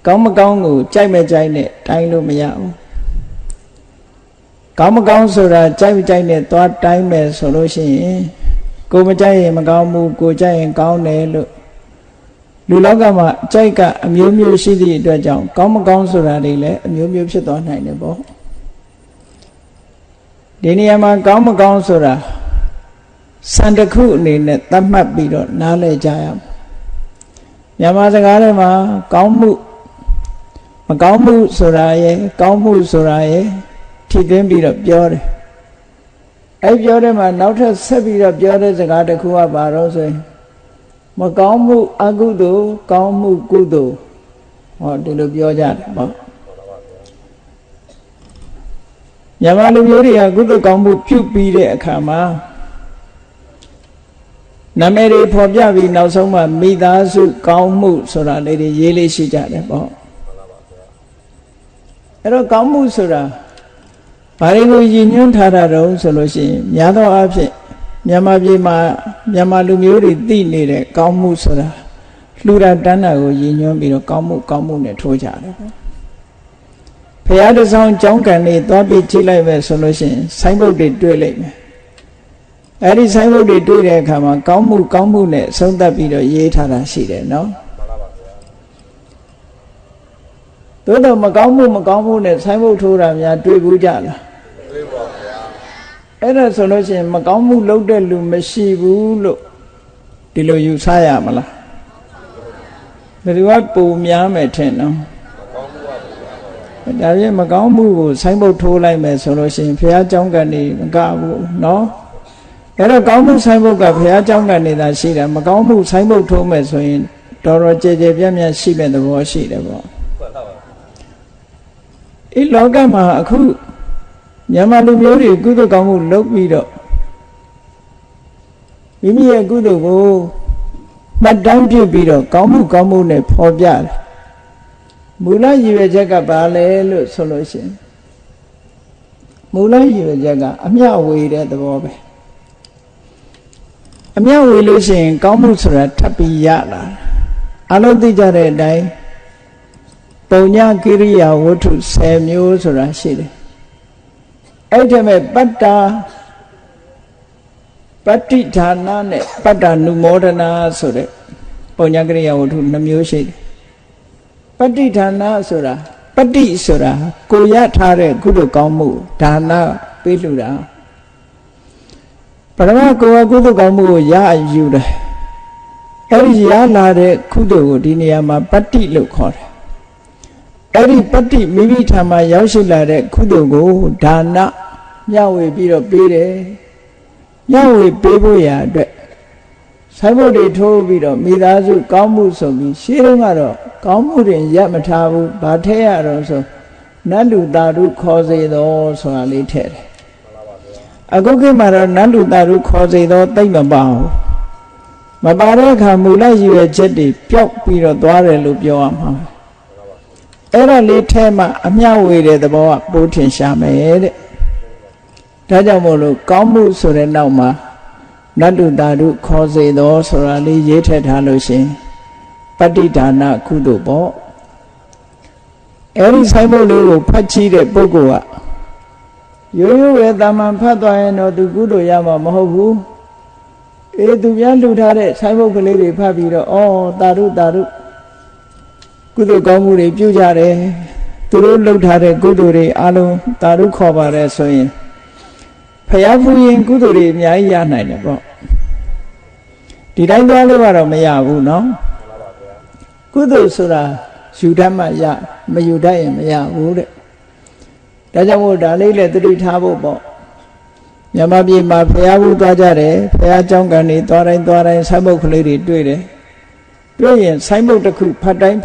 ကောင်းမကောင်းကိုကြိုက်မဲ့ကြိုက်နဲ့တိုင်းလို့မရဘူးကောင်းမကောင်းဆိုတာကြိုက်မကြိုက်နဲ့သွားတိုင်းမယ်ဆိုလို့ရှိရင်ကိုမကြိုက်ရင်မကောင်းဘူးကိုကြိုက်ရင်ကောင်းတယ်လို့လူလောကမှာကြိုက်ကအမျိုးမျိုးရှိသည့်အတွက်ကြောင့်ကောင်းမကောင်းဆိုတာတွေလည်းအမျိုးမျိုးဖြစ်သွားနိုင်တယ်ပေါ့ဒီနေရာမှာကောင်းမကောင်းဆိုတာစံတစ်ခုအနေနဲ့သတ်မှတ်ပြီးတော့နားလည်ကြရမယ်မြန်မာစကားထဲမှာကောင်းမှုမကောင်းမှုဆိုတာရဲ့ကောင်းမှုဆိုတာရဲ့ထိသွင်းပြီးတော့ပြောတယ်အဲ့ပြောတဲ့မှာနောက်ထပ်ဆက်ပြီးတော့ပြောတဲ့စကားတစ်ခုကဘာလို့ဆိုရင်မကောင်းမှုအကုသိုလ်ကောင်းမှုကုသိုလ်ဟောဒီလိုပြောကြတယ်ပေါ့မြန်မာလူမျိုးတွေကကုသိုလ်ကောင်းမှုပြုပြီးတဲ့အခါမှာနာမည်တွေဖော်ပြပြီးနောက်ဆုံးမှမိသားစုကောင်းမှုဆိုတာလေးတွေရေးလေးရှိကြတယ်ပေါ့အဲ့တော့ကောင်းမှုဆိုတာဘာတွေကိုရည်ညွှန်းထားတာတုံးဆိုလို့ရှိရင်များသောအားဖြင့်မြန်မာပြည်မှာမြန်မာလူမျိုးတွေသိနေတဲ့ကောင်းမှုဆိုတာလှူဒါန်းတန်းတာကိုရည်ညွှန်းပြီးတော့ကောင်းမှုနဲ့ထိုးကြတယ်ပေါ့ဘုရားတဆောင်ကျောင်းကန်လေးသွားပြီးကြည့်လိုက်ပဲဆိုလို့ရှိရင်ဆိုင်းဘုတ်တွေတွေ့လိုက်မယ်အဲ့ဒီဆိုင်းဘုတ်တွေတွေ့တဲ့အခါမှာကောင်းမှုနဲ့ဆုံးသက်ပြီးတော့ရေးထားတာရှိတယ်နော်သို့တော့မကောင်းမှုနဲ့ဆိုင်းဘုတ်ထိုးတာများတွေ့ဘူးကြလားတွေ့ပါဗျာအဲ့ဒါဆိုလို့ရှိရင်မကောင်းမှုလုပ်တဲ့လူမရှိဘူးလို့ဒီလိုယူဆရမလားဘယ်သူကပုံများမယ်ထင်နော်ဒါဖြင့်မကောင်းမှုကိုဆိုင်းဘုတ်ထိုးလိုက်မယ်ဆိုလို့ရှိရင်ဘုရားကျောင်းကနေမကဘူးနော်အဲ့တော့ကောင်းမှုဆိုင်းဘုတ်ကဘုရားကျောင်းကနေသာရှိတယ်မကောင်းမှုဆိုင်းဘုတ်ထိုးမယ်ဆိုရင်တော်တော်ကြဲပြန့်ရှိတဲ့သဘောရှိတယ်ပေါ့ဒီလောကမှာအခုမြန်မာလူမျိုးတွေကုသိုလ်ကောင်းမှုလုပ်ပြီးတော့မိမိရဲ့ကုသိုလ်ကိုမှတ်တမ်းပြုပြီးတော့ကောင်းမှုနဲ့ဖော်ပြတယ်မူလရည်ရွယ်ချက်ကဘာလဲလို့ဆိုလို့ရှိရင်မူလရည်ရွယ်ချက်ကအမျှဝေတဲ့သဘောပဲအမျှဝေလို့ရှိရင်ကောင်းမှုဆိုတာထပ်ပြီးရလာအလုံးသိကြတဲ့အတိုင်းပုံညာကိရိယာဝတ္ထု10မျိုးဆိုတာရှိတယ်အဲ့ဒီမဲ့ပတ္တာပတ္တိဌာနနဲ့ပတ္တနုမောဒနာဆိုတဲ့ပုံညာကိရိယာဝတ္ထု2မျိုးရှိတယ်ပတ္တိဌာနဆိုတာပတ္တိဆိုတာကိုရထားတဲ့ကုသိုလ်ကောင်းမှုဒါနပေးလှူတာပရမကိုယ်ကကုသိုလ်ကောင်းမှုကိုရယူတယ်အဲ့ဒီရလာတဲ့ကုသိုလ်ကိုဒီနေရာမှာပတ္တိလို့ခေါ်တယ်အဲ့ဒီပတ္တိမိမိထာမှာရောက်ရှိလာတဲ့ကုသိုလ်ကိုဒါနမျှဝေပြီးတော့ပေးတယ်မျှဝေပေးဖို့ရာအတွက်ဆိုင်ဘုတ်တွေထိုးပြီးတော့မိသားစုကောင်းမှုဆိုပြီးရှင်းကတော့ကောင်းမှုတွေရပ်မထားဘူးဗာထဲရတော့ဆိုနတ်လူတာရုခေါ်စေတော်ဆိုတာလေးထည့်တယ်အခုခေတ်မှာတော့နတ်လူတာရုခေါ်စေတော်သိမ့်မပါဘူးမပါတဲ့အခါမူလရည်ရွယ်ချက်တွေပျောက်ပြီးတော့သွားတယ်လို့ပြောရမှာအဲ့ဒါလေးထဲမှာအမျှဝေတဲ့သဘောကပိုးထင်ရှားမယ်တဲ့ဒါကြောင့်မို့လို့ကောင်းမှုဆိုတဲ့နောက်မှာနတ်လူတာရုခေါ်စေတော်ဆိုတာလေးရေးထည့်ထားလို့ရှင်ပတ္တိဒါနကုသိုလ်ပေါ့အဲ့ဒီဆိုင်ဘုတ်လေးကိုဖတ်ကြည့်တဲ့ပုဂ္ဂိုလ်ကရိုးရိုးပဲတာမန်ဖတ်သွားရင်တော့သူကုသိုလ်ရမှာမဟုတ်ဘူးသူများလှူထားတဲ့ဆိုင်ဘုတ်ကလေးတွေဖတ်ပြီးတော့တာရုကုသိုလ်ကောင်းမှုတွေပြုကြတယ်သူတို့လှုပ်ထားတဲ့ကုသိုလ်တွေအလုံးတာရုခေါ်ပါတယ်ဆိုရင်ဖယားဖူးရင်ကုသိုလ်တွေအများကြီးရနိုင်တယ်ပေါ့ဒီတိုင်းသွားလို့ကတော့မရဘူးနော်ကုသိုလ်ဆိုတာယူတတ်မှရမယူတတ်ရင်မရဘူးတဲ့ဒါကြောင့်မို့ဒါလေးလည်းသတိထားဖို့ပေါ့မြန်မာပြည်မှာဖယားဖူးသွားကြတယ်ဖယားเจ้าကန်တွေသွားတိုင်းဆိုင်းဘုတ်ကလေးတွေတွေ့တယ်တွေ့ရင်ဆိုင်းဘုတ်တစ်ခုဖတ်တိုင်း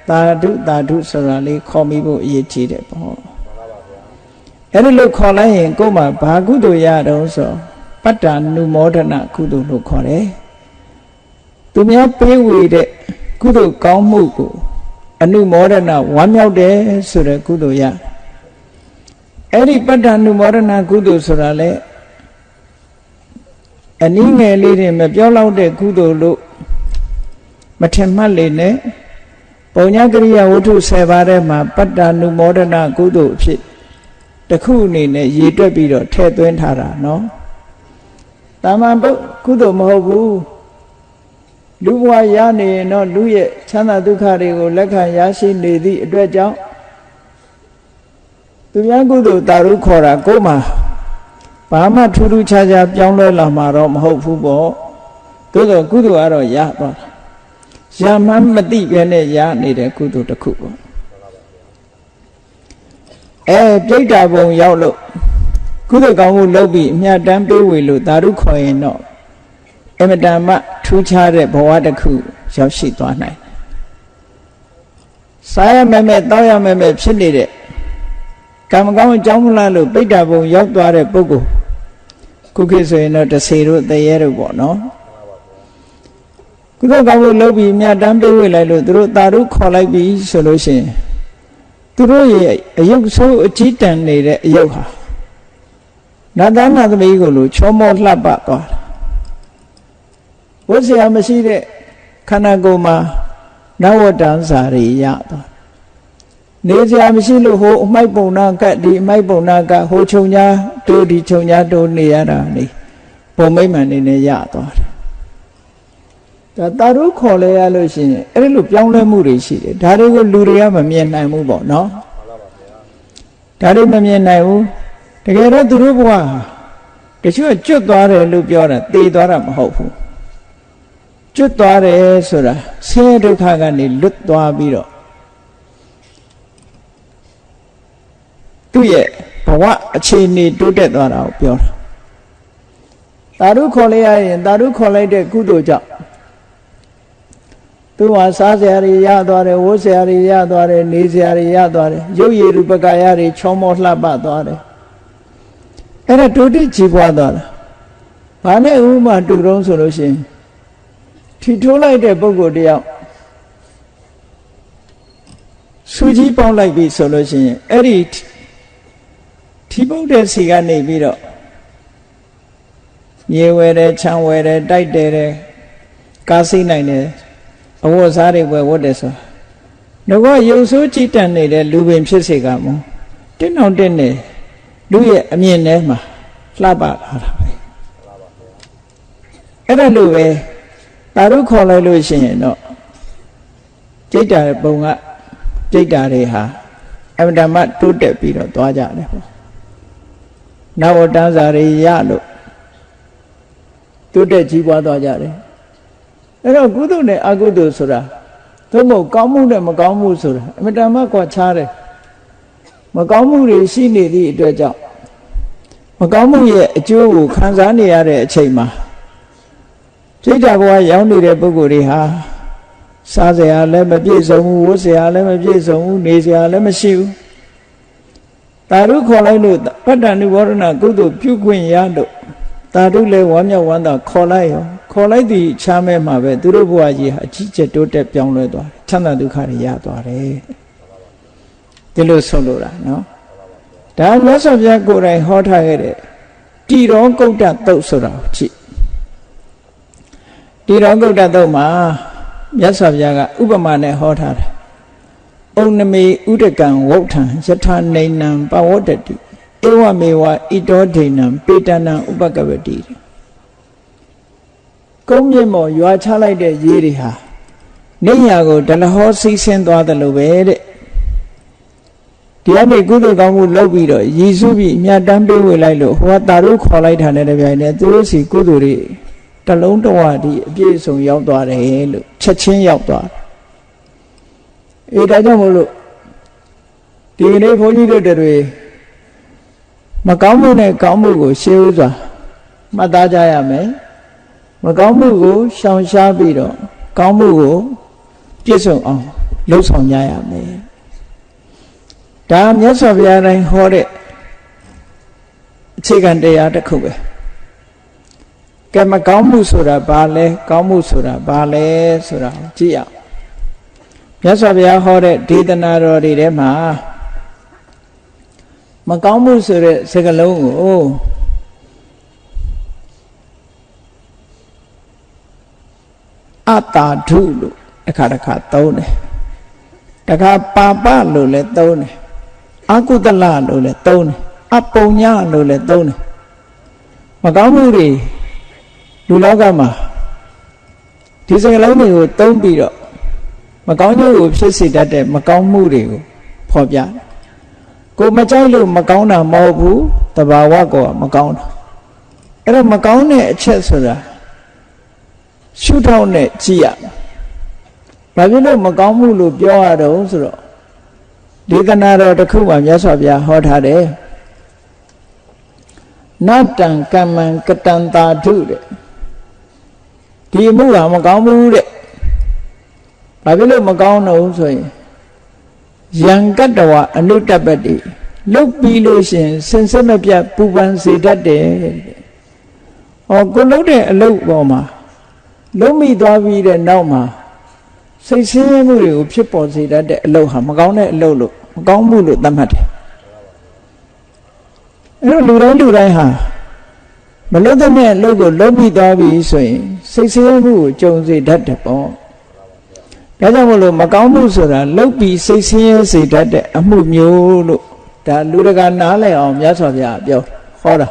သာဓုဆိုတာလေးခေါ်မိဖို့အရေးကြီးတယ်ပေါ့အဲ့ဒီလိုခေါ်လိုက်ရင်ကိုယ်မှာဘာကုသိုလ်ရတော့ဆိုပတ္တနုမောဒနာကုသိုလ်လို့ခေါ်တယ်သူများပေးဝေတဲ့ကုသိုလ်ကောင်းမှုကိုအနုမောဒနာဝမ်းမြောက်တယ်ဆိုတဲ့ကုသိုလ်ရအဲ့ဒီပတ္တနုမောဒနာကုသိုလ်ဆိုတာလေအနည်းငယ်လေးတွေမပြောလောက်တဲ့ကုသိုလ်လို့မထင်မှတ်လေနဲ့ ပုံညာကရိယာဝတ္ထု10ပါးထဲမှာပတ္တနုမောဒနာကုသိုလ်အဖြစ်တစ်ခုအနေနဲ့ရည်တွက်ပြီးတော့ထည့်သွင်းထားတာနော်တာမန်ကုသိုလ်မဟုတ်ဘူးလူဘဝရနေရင်တော့လူရဲ့ချမ်းသာဒုက္ခတွေကိုလက်ခံရရှိနေသည့်အတွက်ကြောင့်သူများကုသိုလ်တာရုခေါ်တာကိုယ်မှာဘာမှထူးထူးခြားခြားပြောင်းလဲလာမှာတော့မဟုတ်ဘူးပေါ့သို့သောကုသိုလ်ကတော့ရသွားတာရမှန်းမသိပဲနဲ့ရနေတဲ့ကုသိုလ်တစ်ခုပေါ့ပြိတ္တာဘုံရောက်လို့ကုသိုလ်ကောင်းမှုလုပ်ပြီးအမြတ်တမ်းပေးဝေလို့တာရုခေါ်ရင်တော့အမတန်မှထူးခြားတဲ့ဘဝတစ်ခုရောက်ရှိသွားနိုင်စားရမယ်မဲ့တောင်းရမယ်မဲ့ဖြစ်နေတဲ့ကံမကောင်းအကြောင်းမလားလို့ပိဋ္ဌာဘုံရောက်သွားတဲ့ပုဂ္ဂိုလ်ခုခေတ်ဆိုရင်တော့တဆေတို့တရေတို့ပေါ့နော်ကုသိုလ်ကောင်းမှုလုပ်ပြီးမြတ်တမ်းပေးဝေလိုက်လို့သူတို့တာရုခေါ်လိုက်ပြီဆိုလို့ရှိရင်သူတို့ရဲ့အယုတ်ဆိုးအကြီးတန်နေတဲ့အယုတ်ဟာနတ်သားနတ်သမီးကိုလိုချောမောလှပသွားတာဝတ်စရာမရှိတဲ့ခန္ဓာကိုယ်မှာနဝတ္တံစာရိရသွားနေစရာမရှိလို့ဟိုအမိုက်ပုံနာကဒီအမိုက်ပုံနာကဟိုခြုံညာတို့ဒီခြုံညာတို့နေရတာနေပုံမိမ့်မှန်နေနဲ့ရသွားတယ်ဒါတာရုခေါ်လဲရလို့ရှိရင်အဲ့လိုပြောင်းလဲမှုတွေရှိတယ်ဒါတွေကိုလူတွေကမမြင်နိုင်ဘူးပေါ့နော်ဒါတွေမမြင်နိုင်ဘူးတကယ်တော့သူတို့ဘဝတချို့ကျွတ်သွားတယ်လို့ပြောတာသေသွားတာမဟုတ်ဘူးကျွတ်သွားတယ်ဆိုတာဆင်းရဲဒုက္ခကနေလွတ်သွားပြီးတော့သူ့ရဲ့ဘဝအခြေအနေတိုးတက်သွားတာကိုပြောတာတာရုခေါ်လိုက်ရရင်တာရုခေါ်လိုက်တဲ့ကုသိုလ်ကြောင့်သူဟာစားစရာတွေရသွားတယ်ဝတ်စရာတွေရသွားတယ်နေစရာတွေရသွားတယ်ရုပ်ရည်ရူပကာယတွေချောမောလှပသွားတယ်အဲ့ဒါတိုးတက်ကြီးပွားသွားတာဘာနဲ့ဥပမာတူတုံးဆိုလို့ရှိရင်ထီထိုးလိုက်တဲ့ပုဂ္ဂိုလ်တယောက်စူကြီးပေါင်းလိုက်ပြီဆိုလို့ရှိရင်အဲ့ဒီထီပုတ်တဲ့စီကနေပြီးတော့ရေဝယ်တယ်ချမ်းဝယ်တယ်တိုက်တယ်ကားစိမ့်နိုင်တယ်အဝတ်စားတွေဝတ်တယ်ဆိုတော့ရုပ်ဆိုးကြည်တန်နေတဲ့လူပင်ဖြစ်စေကမူတင်းအောင်တင်းနေလူရဲ့အမြင်ထဲမှာလှပလာတာပဲအဲ့ဒါလိုပဲတာရုခေါ်လိုက်လို့ရှိရင်တော့ကြိတ်တာပုံကကြိတ်တာတွေဟာအမှန်တမ်းတိုးတက်ပြီးတော့သွားကြတယ်ပေါ့နဝတ္တစာရိရလို့တိုးတက်ကြီးပွားသွားကြတယ်အဲ့တော့ကုသိုလ်နဲ့အကုသိုလ်ဆိုတာသို့မဟုတ်ကောင်းမှုနဲ့မကောင်းမှုဆိုတာအမှန်တမ်းကွာခြားတယ်မကောင်းမှုတွေရှိနေသည့်အတွက်ကြောင့်မကောင်းမှုရဲ့အကျိုးကိုခံစားနေရတဲ့အချိန်မှာစိတ်ဓာတ်ဘဝရောက်နေတဲ့ပုဂ္ဂိုလ်တွေဟာစားစရာလည်းမပြည့်စုံဘူးဝတ်စရာလည်းမပြည့်စုံဘူးနေစရာလည်းမရှိဘူးတာရုခေါ်လိုက်လို့ပတ္တနုဘောဓနာကုသိုလ်ပြုခွင့်ရလို့တာရုလည်းဝမ်းမြောက်ဝမ်းသာခေါ်လိုက်ရောခေါ်လိုက်သည့်ချမ်းမဲ့မှာပဲသူတို့ဘဝကြီးဟာအကြီးကျယ်တိုးတက်ပြောင်းလဲသွားတယ်ချမ်းသာဒုက္ခတွေရသွားတယ်ဒီလိုဆုံးလို့တာနော်ဒါမြတ်စွာဘုရားကိုယ်တိုင်ဟောထားခဲ့တဲ့တိရောကုဋ္ဌသုတ်ဆိုတာကိုကြည့်တိရောကုဋ္ဌသုတ်မှာမြတ်စွာဘုရားကဥပမာနဲ့ဟောထားတယ်ဩနမေဥဒကံဝုဋ္ဌံယထာနေနံပဝတ္တတိဧဝမေဝဣတောဒိဏံပေတနံဥပကဝတိကုန်းမြင့်မော်ရွာချလိုက်တဲ့ရေတွေဟာနေညာကိုဒလဟောစီးဆင်းသွားတယ်လို့ပဲတဲ့ဒီအမေကုသိုလ်ကောင်းမှုလုပ်ပြီးတော့ရည်စူးပြီးမြတ်တမ်းပေးဝေလိုက်လို့ဟိုကတာရုခေါ်လိုက်တာနဲ့တပြိုင်တည်းသူတို့စီကုသိုလ်တွေတလုံးတဝဒီအပြည့်စုံရောက်သွားတယ်လို့ချက်ချင်းရောက်သွားတယ်ဒါကြောင့်မို့လို့ဒီနေ့ဘုန်းကြီးတို့တွေမကောင်းမှုနဲ့ကောင်းမှုကိုရှေးဥစွာမှတ်သားကြရမယ်မကောင်းမှုကိုရှောင်ရှားပြီးတော့ကောင်းမှုကိုပြည့်စုံအောင်လှုပ်ဆောင်ကြရမယ်ဒါမြတ်စွာဘုရားတိုင်းဟောတဲ့အခြေခံတရားတစ်ခုပဲကဲမကောင်းမှုဆိုတာဘာလဲကောင်းမှုဆိုတာဘာလဲဆိုတာကိုကြည့်အောင်မြတ်စွာဘုရားဟောတဲ့ဒေသနာတော်တွေထဲမှာမကောင်းမှုဆိုတဲ့စကားလုံးကိုအတာဓုလို့အခါတစ်ခါသုံးတယ် တခါပါပလို့လည်းသုံးတယ်အကုသလလို့လည်းသုံးတယ်အပုံညလို့လည်းသုံးတယ်မကောင်းမှုတွေလူလောကမှာဒီစကားလုံးတွေကိုသုံးပြီးတော့မကောင်းကျိုးကိုဖြစ်စေတတ်တဲ့မကောင်းမှုတွေကိုဖော်ပြကိုမကြိုက်လို့မကောင်းတာမဟုတ်ဘူးတဘာဝကောမကောင်းတာအဲ့တော့မကောင်းတဲ့အချက်ဆိုတာရှုထောင့်နဲ့ကြည့်ရဘာဖြစ်လို့မကောင်းမှုလို့ပြောရတော့ဆိုတော့ဒေသနာတော်တစ်ခုမှမြတ်စွာဘုရားဟောထားတယ်နတ္တံကမ္မံကတံတာထုတဲ့ဒီမှုကမကောင်းဘူးတဲ့ဘာဖြစ်လို့မကောင်းတော့ဆိုရင်ယံကတ္တဝအနုတ္တပတ္တိလုတ်ပြီးလို့ရှင်စင်စစ်မပြတ်ပူပန်စေတတ်တယ်ဟောကိုလုတ်တဲ့အလုပ်ပေါ်မှာလုံးမိသွားပြီးတဲ့နောက်မှာစိတ်ဆင်းရဲမှုတွေကိုဖြစ်ပေါ်စေတတ်တဲ့အလုပ်ဟာမကောင်းတဲ့အလုပ်လို့မကောင်းမှုလို့သတ်မှတ်တယ်အဲ့တော့လူတိုင်းဟာမလွတ်တဲ့အလုပ်ကိုလုံးမိသွားပြီဆိုရင်စိတ်ဆင်းရဲမှုကိုကြုံစေတတ်တယ်ပေါ့ဒါကြောင့်မလို့မကောင်းမှုဆိုတာလုပ်ပြီးစိတ်ဆင်းရဲစေတတ်တဲ့အမှုမျိုးလို့ဒါလူတကာနားလည်အောင်မြတ်စွာဘုရားပြောဟောတာ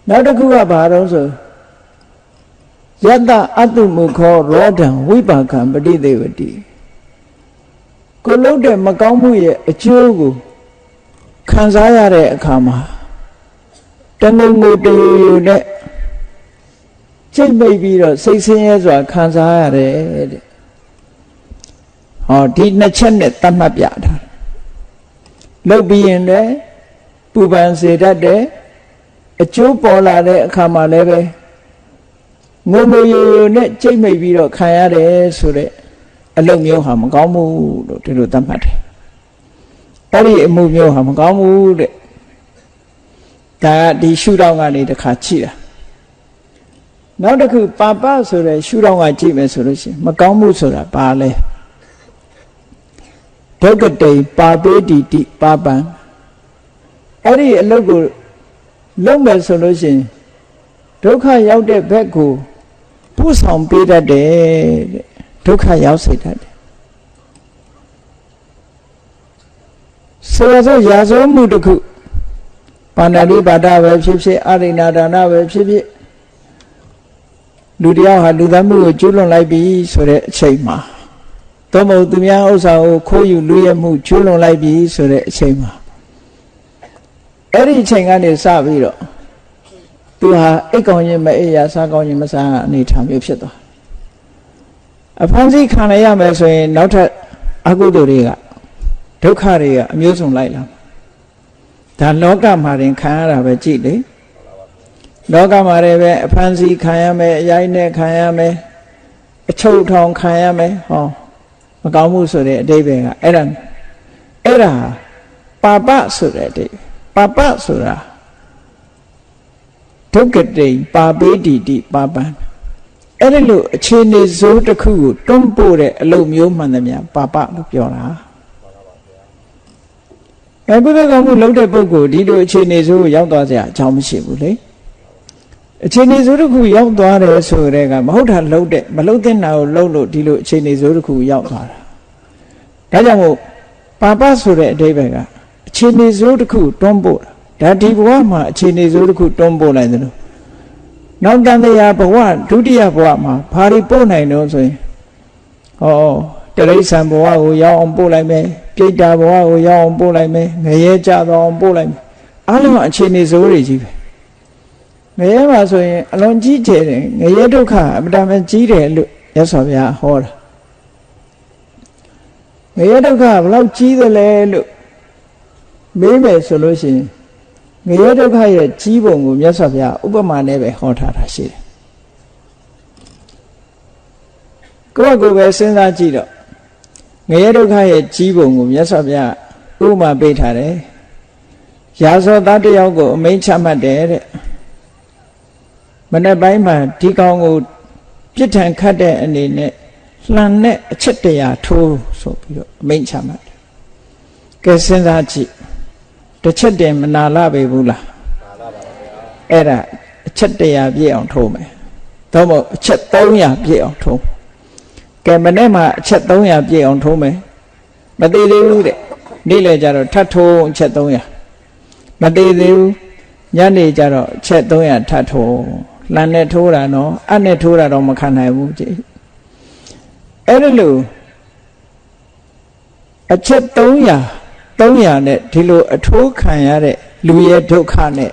နောက်တစ်ခုကဘာတော့ဆိုယတအတုမုခောရောဒံဝိပါကံပဋိသေဝတိကိုလုပ်တဲ့မကောင်းမှုရဲ့အကျိုးကိုခံစားရတဲ့အခါမှာတဏှုမှုတယူယူနဲ့စိတ်မိတ်ပြီးတော့စိတ်ဆင်းရဲစွာခံစားရတယ်တဲ့ဟောဒီနှစ်ချက်နဲ့သတ်မှတ်ပြတာလုပ်ပြီးရင်လည်းပူပန်စေတတ်တယ်အကျိုးပေါ်လာတဲ့အခါမှာလည်းပဲငုံငုံယူယူနဲ့စိတ်မိတ်ပြီးတော့ခံရတယ်ဆိုတဲ့အလုပ်မျိုးဟာမကောင်းဘူးလို့ဒီလိုသတ်မှတ်တယ်အဲ့ဒီအမှုမျိုးဟာမကောင်းဘူးတဲ့ဒါကဒီရှုထောင့်ကနေတစ်ခါကြည့်တာနောက်တစ်ခုပါပဆိုတဲ့ရှုထောင့်ကကြည့်မယ်ဆိုလို့ရှိရင်မကောင်းမှုဆိုတာဘာလဲဒုက္ကတိပါပေတိတိပါပံအဲ့ဒီအလုပ်ကိုလုပ်မယ်ဆိုလို့ရှိရင်ဒုက္ခရောက်တဲ့ဘက်ကိုပို့ဆောင်ပေးတတ်တယ်တဲ့ဒုက္ခရောက်စေတတ်တယ်ဆိုတော့ရာဇဝမှုတစ်ခုပါဏာတိပါဒပဲဖြစ်ဖြစ်အရိဏဒါနပဲဖြစ်ဖြစ်လူတယောက်ဟာလူသားမှုကိုကျူးလွန်လိုက်ပြီဆိုတဲ့အချိန်မှာသို့မဟုတ်သူများဥစ္စာကိုခိုးယူလူရဲမှုကျူးလွန်လိုက်ပြီဆိုတဲ့အချိန်မှာအဲ့ဒီအချိန်ကနေစပြီးတော့သူဟာအိတ်ကောင်းရင်မအိပ်ရစားကောင်းရင်မစားအနေထားမျိုးဖြစ်သွားအဖန်စီခံရရမယ်ဆိုရင်နောက်ထပ်အကုသိုလ်တွေကဒုက္ခတွေကအမျိုးစုံလိုက်လာဒါလောကမှာတင်ခံရတာပဲကြည့်လေလောကမှာလည်းပဲအဖန်စီခံရမယ်အရိုက်နဲ့ခံရမယ်အချုပ်ထောင်ခံရမယ်ဟောမကောင်းမှုဆိုတဲ့အဓိပ္ပာယ်ကအဲ့ဒါပါပဆိုတဲ့အဓိပ္ပာယ်ပါပဆိုတာဒုက္ကတိပါပေတိတိပါပံအဲ့ဒီလိုအခြေအနေစိုးတစ်ခုကိုတွန်းပို့တဲ့အလုပ်မျိုးမှန်သမျှပါပလို့ပြောတာဘုရားကောင်းမှုလုပ်တဲ့ပုဂ္ဂိုလ်ဒီလိုအခြေအနေဆိုးရောက်သွားစရာအကြောင်းမရှိဘူးလေအခြေအနေဆိုးတစ်ခုရောက်သွားတယ်ဆိုတဲ့ကမဟုတ်တာလုပ်တဲ့မလုပ်တဲ့နာကိုလုပ်လို့ဒီလိုအခြေအနေဆိုးတစ်ခုရောက်သွားတာဒါကြောင့်မို့ပါပဆိုတဲ့အဓိပ္ပာယ်ကအခြေအနေဆိုးတစ်ခုတွန်းပို့တာဒါဒီဘဝမှာအခြေအနေဆိုးတစ်ခုတွန်းပို့လိုက်တယ်လို့နောက်တန်တရားဘဝဒုတိယဘဝမှာဘာတွေပို့နိုင်တော့ဆိုရင်ဟောတရိစ္ဆာန်ဘဝကိုရောက်အောင်ပို့လိုက်မယ်ပြိတ္တာဘဝကိုရောက်အောင်ပို့လိုက်မယ်ငရဲကြတော့အောင်ပို့လိုက်မယ်အားလုံးအခြေအနေဆိုးတွေကြီးပဲငရဲမှာဆိုရင်အလွန်ကြီးကျယ်တယ်ငရဲဒုက္ခအမှန်တမ်းကြီးတယ်လို့ရသော်ဗျာဟောတာငရဲဒုက္ခဘယ်လောက်ကြီးသလဲလို့မေးမယ်ဆိုလို့ရှိရင်ငရဲဒုက္ခရဲ့ကြီးပုံကိုမြတ်စွာဘုရားဥပမာနဲ့ပဲဟောထားတာရှိတယ်ကိုယ့်ကိုယ်ပဲစဉ်းစားကြည့်တော့ငရဲဒုက္ခရဲ့ကြီးပုံကိုမြတ်စွာဘုရားဥပမာပေးထားတယ်ရာဇောသားတစ်ယောက်ကိုအမိန့်ချမှတ်တယ်တဲ့မနေ့ပိုင်းမှာဒီကောင်ကိုပြစ်ထန်ခတ်တဲ့အနေနဲ့လှန်နဲ့အချက်တရာထိုးဆိုပြီးတော့အမိန့်ချမှတ်တယ်ကဲစဉ်းစားကြည့်တစ်ချက်တည်းမနာလာပေဘူးလားနာလာပါဗျာအဲ့ဒါအချက်တရာပြည့်အောင်ထိုးမယ်သို့မဟုတ်အချက်300ပြည့်အောင်ထိုးကဲမနေ့မှာအချက်300ပြည့်အောင်ထိုးမယ် မသေးသေးဘူးတဲ့နေ့လေကြတော့ထပ်ထိုးချက်300မသေးသေးဘူးညနေကြတော့ချက်300ထပ်ထိုးလမ်းနဲ့ထိုးတာနော်အနဲ့ထိုးတာတော့မခံနိုင်ဘူးကြည့်အဲ့ဒါလို့အချက်300နဲ့ဒီလိုအထိုးခံရတဲ့လူရဲ့ဒုက္ခနဲ့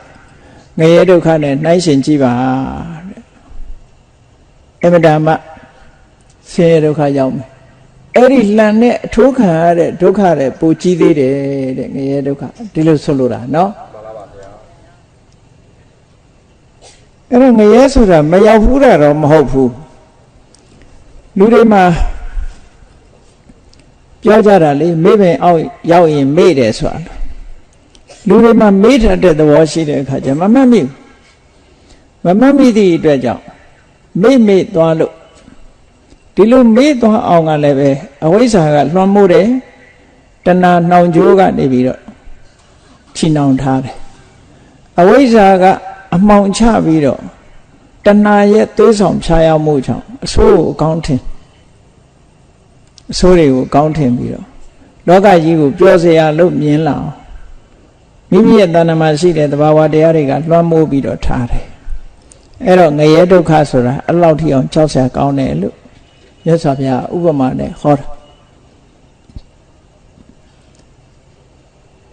ငရဲဒုက္ခနဲ့နှိုင်းရှင်ကြည့်ပါတဲ့အမတမဆင်းရဲဒုက္ခရောက်မယ်အဲ့ဒီလှန်နဲ့အထိုးခံရတဲ့ဒုက္ခတွေပိုကြီးသေးတယ်တဲ့ငရဲဒုက္ခဒီလိုဆိုလိုတာနော်အဲ့တော့ငရဲဆိုတာမရောက်ဘူးတာတော့မဟုတ်ဘူးလူတွေမှာပြောကြတာလေမေ့ပင်အောက်ရောက်ရင်မေ့တယ်ဆိုတာလူတွေမှာမေ့တတ်တဲ့သဘောရှိတဲ့အခါကျမမှတ်မိသည့်အတွက်ကြောင့်မေ့သွားလို့ဒီလိုမေ့သွားအောင်ကလည်းပဲအဝိဇ္ဇာကလွှမ်းမိုးတယ်တဏှာနှောင်ကြိုးကနေပြီးတော့ချီနှောင်ထားတယ်အဝိဇ္ဇာကအမှောင်ချပြီးတော့တဏှာရဲ့သွေးဆောင်ဖြာရောက်မှုကြောင့်အဆိုးကိုအကောင်းထင်အဆိုးတွေကိုအကောင်းထင်ပြီးတော့လောကကြီးကိုပြောစရာလို့မြင်လာအောင်မိမိရဲ့တဏ္ဍာမှာရှိတဲ့သဘာဝတရားတွေကလွှမ်းမိုးပြီးတော့ထားတယ်အဲ့တော့ငရဲဒုက္ခဆိုတာအဲ့လောက်ထိအောင်ကြောက်စရာကောင်းတယ်လို့မြတ်စွာဘုရားဥပမာနဲ့ဟောတာ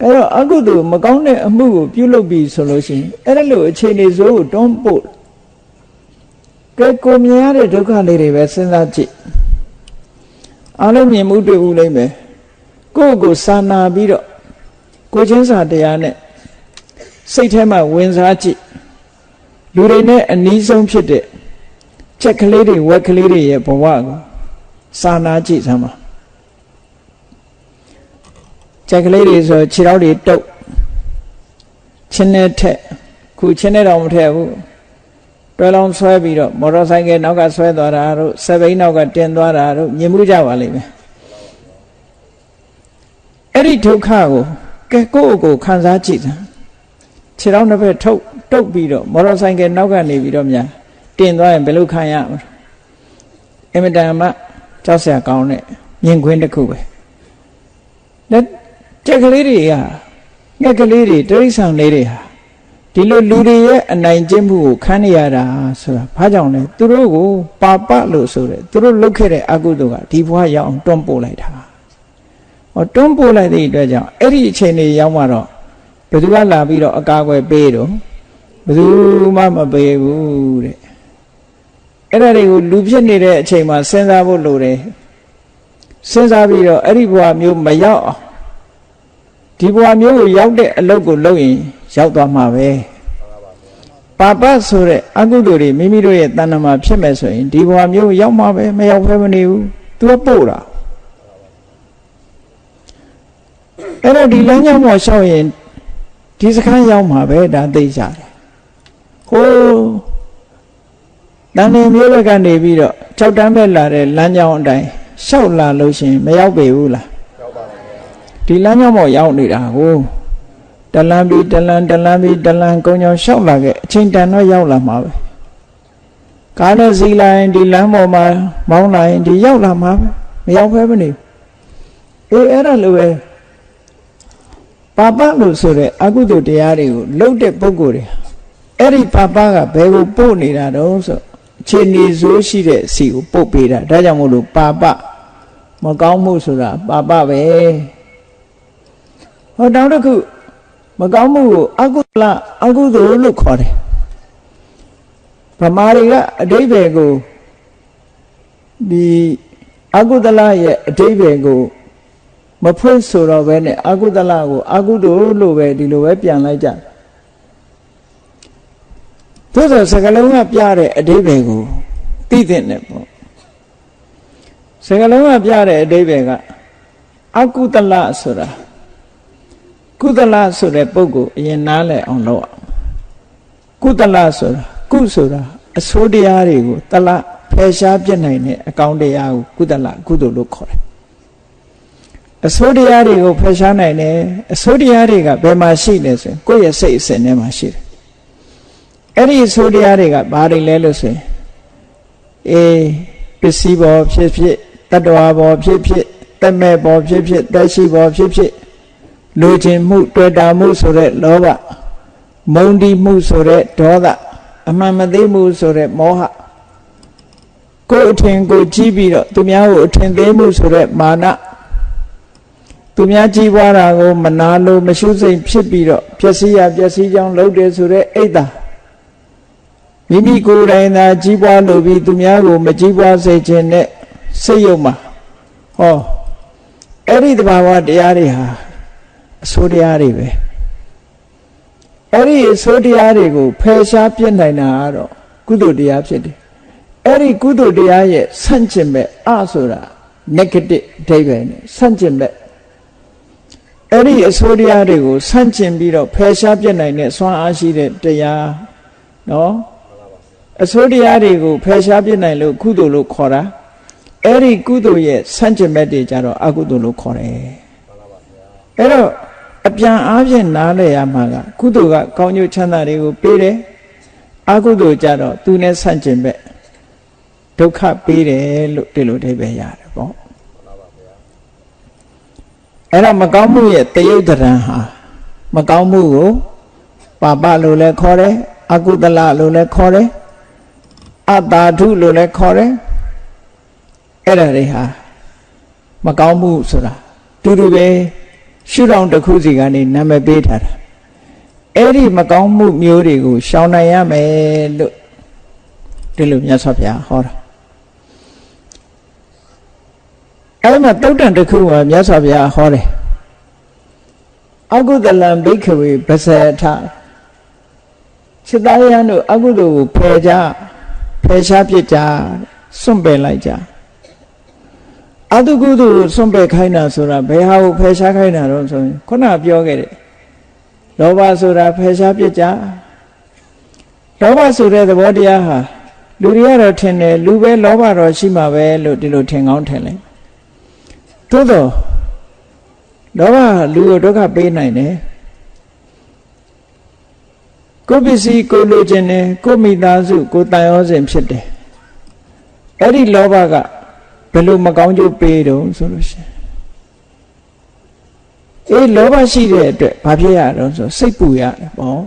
အဲ့တော့အကုသိုလ်မကောင်းတဲ့အမှုကိုပြုလုပ်ပြီးဆိုလို့ရှိရင်အဲ့ဒါလိုအခြေအနေဆိုးကိုတွန်းပို့ကဲကိုမြင်ရတဲ့ဒုက္ခလေးတွေပဲစဉ်းစားကြည့်အားလုံးမြင်မှုတွေ့ဦးလိမ့်မယ်ကိုယ့်ကိုစာနာပြီးတော့ကိုချင်းစာတရားနဲ့စိတ်ထဲမှာဝင်စားကြည့်လူတွေနဲ့အနီးဆုံးဖြစ်တဲ့ချက်ကလေးတွေဝက်ကလေးတွေရဲ့ဘဝကိုစာနာကြည့်စမ်းပါချက်ကလေးတွေဆိုခြေထောက်တွေတုပ်ချင်းနဲ့ထက်ခုချင်းနဲ့တော့မထက်ဘူးတွဲလောင်းဆွဲပြီးတော့မော်တော်ဆိုင်ကယ်နောက်ကဆွဲသွားတာတို့စက်ဘိန်းနောက်ကတင်သွားတာတို့မြင်မှုကြပါလိမ့်မယ်အဲ့ဒီဒုက္ခကိုကဲကိုယ့်ကိုခံစားကြည့်စမ်းခြေထောက်နှစ်ဖက်တုပ်ပြီးတော့မော်တော်ဆိုင်ကယ်နောက်ကနေပြီးတော့များတင်သွားရင်ဘယ်လိုခံရမလဲအင်မတန်မှကြောက်စရာကောင်းတဲ့မြင်ကွင်းတစ်ခုပဲလက်ကြက်ကလေးတွေကငှက်ကလေးတွေတိရစ္ဆာန်လေးတွေဟာဒီလိုလူတွေရဲ့အနိုင်ကျင့်မှုကိုခံရတာဆိုတာဘာကြောင့်လဲသူတို့ကိုပါပလို့ဆိုတယ်သူတို့လုပ်ခဲ့တဲ့အကုသိုလ်ကဒီဘဝရောက်အောင်တွန်းပို့လိုက်တာဟောတွန်းပို့လိုက်တဲ့အတွက်ကြောင့်အဲ့ဒီအချိန်တွေရောက်မှတော့ဘယ်သူကလာပြီးတော့အကာအကွယ်ပေးတော့ဘယ်သူမှမပေးဘူးတဲ့အဲ့ဒါတွေကိုလူဖြစ်နေတဲ့အချိန်မှာစဉ်းစားဖို့လိုတယ်စဉ်းစားပြီးတော့အဲ့ဒီဘဝမျိုးမရောက်အောင်ဒီဘဝမျိုးကိုရောက်တဲ့အလုပ်ကိုလုပ်ရင်ရောက်သွားမှာပဲပါပဆိုတဲ့အကုသိုလ်တွေမိမိတို့ရဲ့တဏ္ဍာမှာဖြစ်မဲ့ဆိုရင်ဒီဘဝမျိုးရောက်မှာပဲမရောက်ဘဲမနေဘူးသူကပို့တာအဲ့တော့ဒီလမ်းကြောင်းပေါ်လျှောက်ရင်ဒီစခန်းရောက်မှာပဲဒါသိကြတယ်ဟိုတန်နေမျိုးဘက်ကနေပြီးတော့၆တန်းပဲလာတဲ့လမ်းကြောင်းအတိုင်းလျှောက်လာလို့ရှိရင်မရောက်ပေဘူးလားရောက်ပါဘူးဒီလမ်းကြောင်းပေါ်ရောက်နေတာကိုတလန်းပြီးတလန်းကုန်းကြောင်လျှောက်လာခဲ့အချိန်တန်တော့ရောက်လာမှာပဲကားနဲ့စီးလိုက်ဒီလမ်းပေါ်မှာမောင်းလိုက်ဒီရောက်လာမှာပဲမရောက်ဘဲမနေအဲ့ဒါလိုပဲပါပလို့ဆိုတဲ့အကုသိုလ်တရားတွေကိုလှုပ်တဲ့ပုဂ္ဂိုလ်တွေအဲ့ဒီပါပကဘယ်ကိုပို့နေတာတုံးဆိုအခြေအနေဆိုးရှိတဲ့စီကိုပို့ပေးတာဒါကြောင့်မို့လို့ပါပမကောင်းမှုဆိုတာပါပပဲဟောတောင်းတစ်ခုမကောင်းမှုကိုအကုသိုလ်လို့ခေါ်တယ်ဗမာတွေကအဓိပ္ပာယ်ကိုဒီအကုသလရဲ့အဓိပ္ပာယ်ကိုမဖွင့်ဆိုတော့ပဲနဲ့အကုသလကိုအကုသိုလ်လို့ပဲဒီလိုပဲပြန်လိုက်ကြသို့သောစကလုံးကပြတဲ့အဓိပ္ပာယ်ကိုသိတဲ့နဲ့ပေါ့စကလုံးကပြတဲ့အဓိပ္ပာယ်ကအကုသလဆိုတာကုသလဆိုတဲ့ပုဂ္ဂိုလ်အရင်နားလည်အောင်လုပ်အောင်ကုသလဆိုတာကုဆိုတာအဆိုးတရားတွေကိုတလဖယ်ရှားပြစ်နိုင်တဲ့အကောင်းတရားကိုကုသလကုသိုလ်လို့ခေါ်တယ်အဆိုးတရားတွေကိုဖယ်ရှားနိုင်တယ်အဆိုးတရားတွေကဘယ်မှာရှိလဲဆိုရင်ကိုယ့်ရဲ့စိတ်အစဉ်ထဲမှာရှိတယ်အဲ့ဒီအဆိုးတရားတွေကဘာတွေလဲလို့ဆိုရင်ပစ္စည်းဘောဖြစ်ဖြစ်တတ္တဝါဘောဖြစ်ဖြစ် သက်မဲ့ပေါ်ဖြစ်ဖြစ်သက်ရှိပေါ်ဖြစ်ဖြစ်လူချင်းမှုတွေ့တာမှုဆိုတဲ့လောဘမုန်းတီးမှုဆိုတဲ့ဒေါသအမှန်မသိမှုဆိုတဲ့မောဟကိုယ်အထင်ကိုကြည့်ပြီးတော့သူများကိုအထင်သေးမှုဆိုတဲ့မာနသူများကြည်ပွားတာကိုမနာလို့မရှုစိတ်ဖြစ်ပြီးတော့ပျက်စီးရပျက်စီးကြောင်းလုပ်တယ်ဆိုတဲ့အိတ်တာမိမိကိုယ်တိုင်သာကြည်ပွားလို့ပြီးသူများကိုမကြည်ပွားစေခြင်းနဲ့စိတ်ယုံမှာဟောအဲ့ဒီတဘာဝတရားတွေဟာအဆိုးတရားတွေပဲအဲ့ဒီအဆိုးတရားတွေကိုဖယ်ရှားပြစ်နိုင်တာကတော့ကုသိုလ်တရားဖြစ်တယ်အဲ့ဒီကုသိုလ်တရားရဲ့ဆန့်ကျင်ဘက်အဆိုတာ negative အဓိပ္ပာယ်နဲ့ဆန့်ကျင်ဘက်အဲ့ဒီအဆိုးတရားတွေကိုဆန့်ကျင်ပြီးတော့ဖယ်ရှားပြစ်နိုင်တဲ့စွမ်းအားရှိတဲ့တရားနော်အဆိုးတရားတွေကိုဖယ်ရှားပြစ်နိုင်လို့ကုသိုလ်လို့ခေါ်တာအဲ့ဒီကုသိုလ်ရဲ့ဆန့်ကျင်ဘက်တွေကြတော့အကုသိုလ်လို့ခေါ်တယ်အဲ့တော့အပြန်အားဖြင့်နားလည်ရမှာကကုသိုလ်ကကောင်းကျိုးချမ်းသာတွေကိုပေးတယ်အကုသိုလ်ကြတော့သူနဲ့ဆန့်ကျင်ဘက်ဒုက္ခပေးတယ်လို့ဒီလိုအဓိပ္ပာယ်ရတယ်ပေါ့အဲ့တော့မကောင်းမှုရဲ့တယုတ်တရံဟာမကောင်းမှုကိုပါပလို့လည်းခေါ်တယ်အကုသလလို့လည်းခေါ်တယ်အတာထုလို့လည်းခေါ်တယ်အဲ့ဒါတွေဟာမကောင်းမှုဆိုတာတူတူပဲရှုထောင့်တစ်ခုစီကနေနာမည်ပေးထားတာအဲ့ဒီမကောင်းမှုမျိုးတွေကိုရှောင်နိုင်ရမယ်လို့ဒီလိုမြတ်စွာဘုရားဟောတာအဲ့မှာတုတ်တန်တစ်ခုကမြတ်စွာဘုရားဟောတယ်အကုသလံဘိက္ခဝေပဇေထစိတ္တယံတို့အကုသိုလ်ကိုဖယ်ရှားပြစ်ကြစွန့်ပယ်လိုက်ကြအတုကုသိုလ်ကိုစွန့်ပယ်ခိုင်းတာဆိုတာဘယ်ဟာကိုဖယ်ရှားခိုင်းတာတော့ဆိုရင်ခုနပြောခဲ့တယ်လောဘဆိုတာဖယ်ရှားပြစ်ကြလောဘဆိုတဲ့သဘောတရားဟာလူတွေကတော့ထင်တယ်လူပဲလောဘတော့ရှိမှာပဲလို့ဒီလိုထင်ကောင်းထင်လိုက်သို့တော့လောဘလူကိုဒုက္ခပေးနိုင်တယ်ကိုယ်ပစ္စည်းကိုလိုချင်တယ်ကိုမိသားစုကိုတန်ရောစဉ်ဖြစ်တယ်အဲ့ဒီလောဘကဘယ်လိုမကောင်းကျိုးပေးတော့ဆိုလို့ရှိရင်လောဘရှိတဲ့အတွက်ဘာဖြစ်ရတော့ဆိုစိတ်ပူရတယ်ပေါ့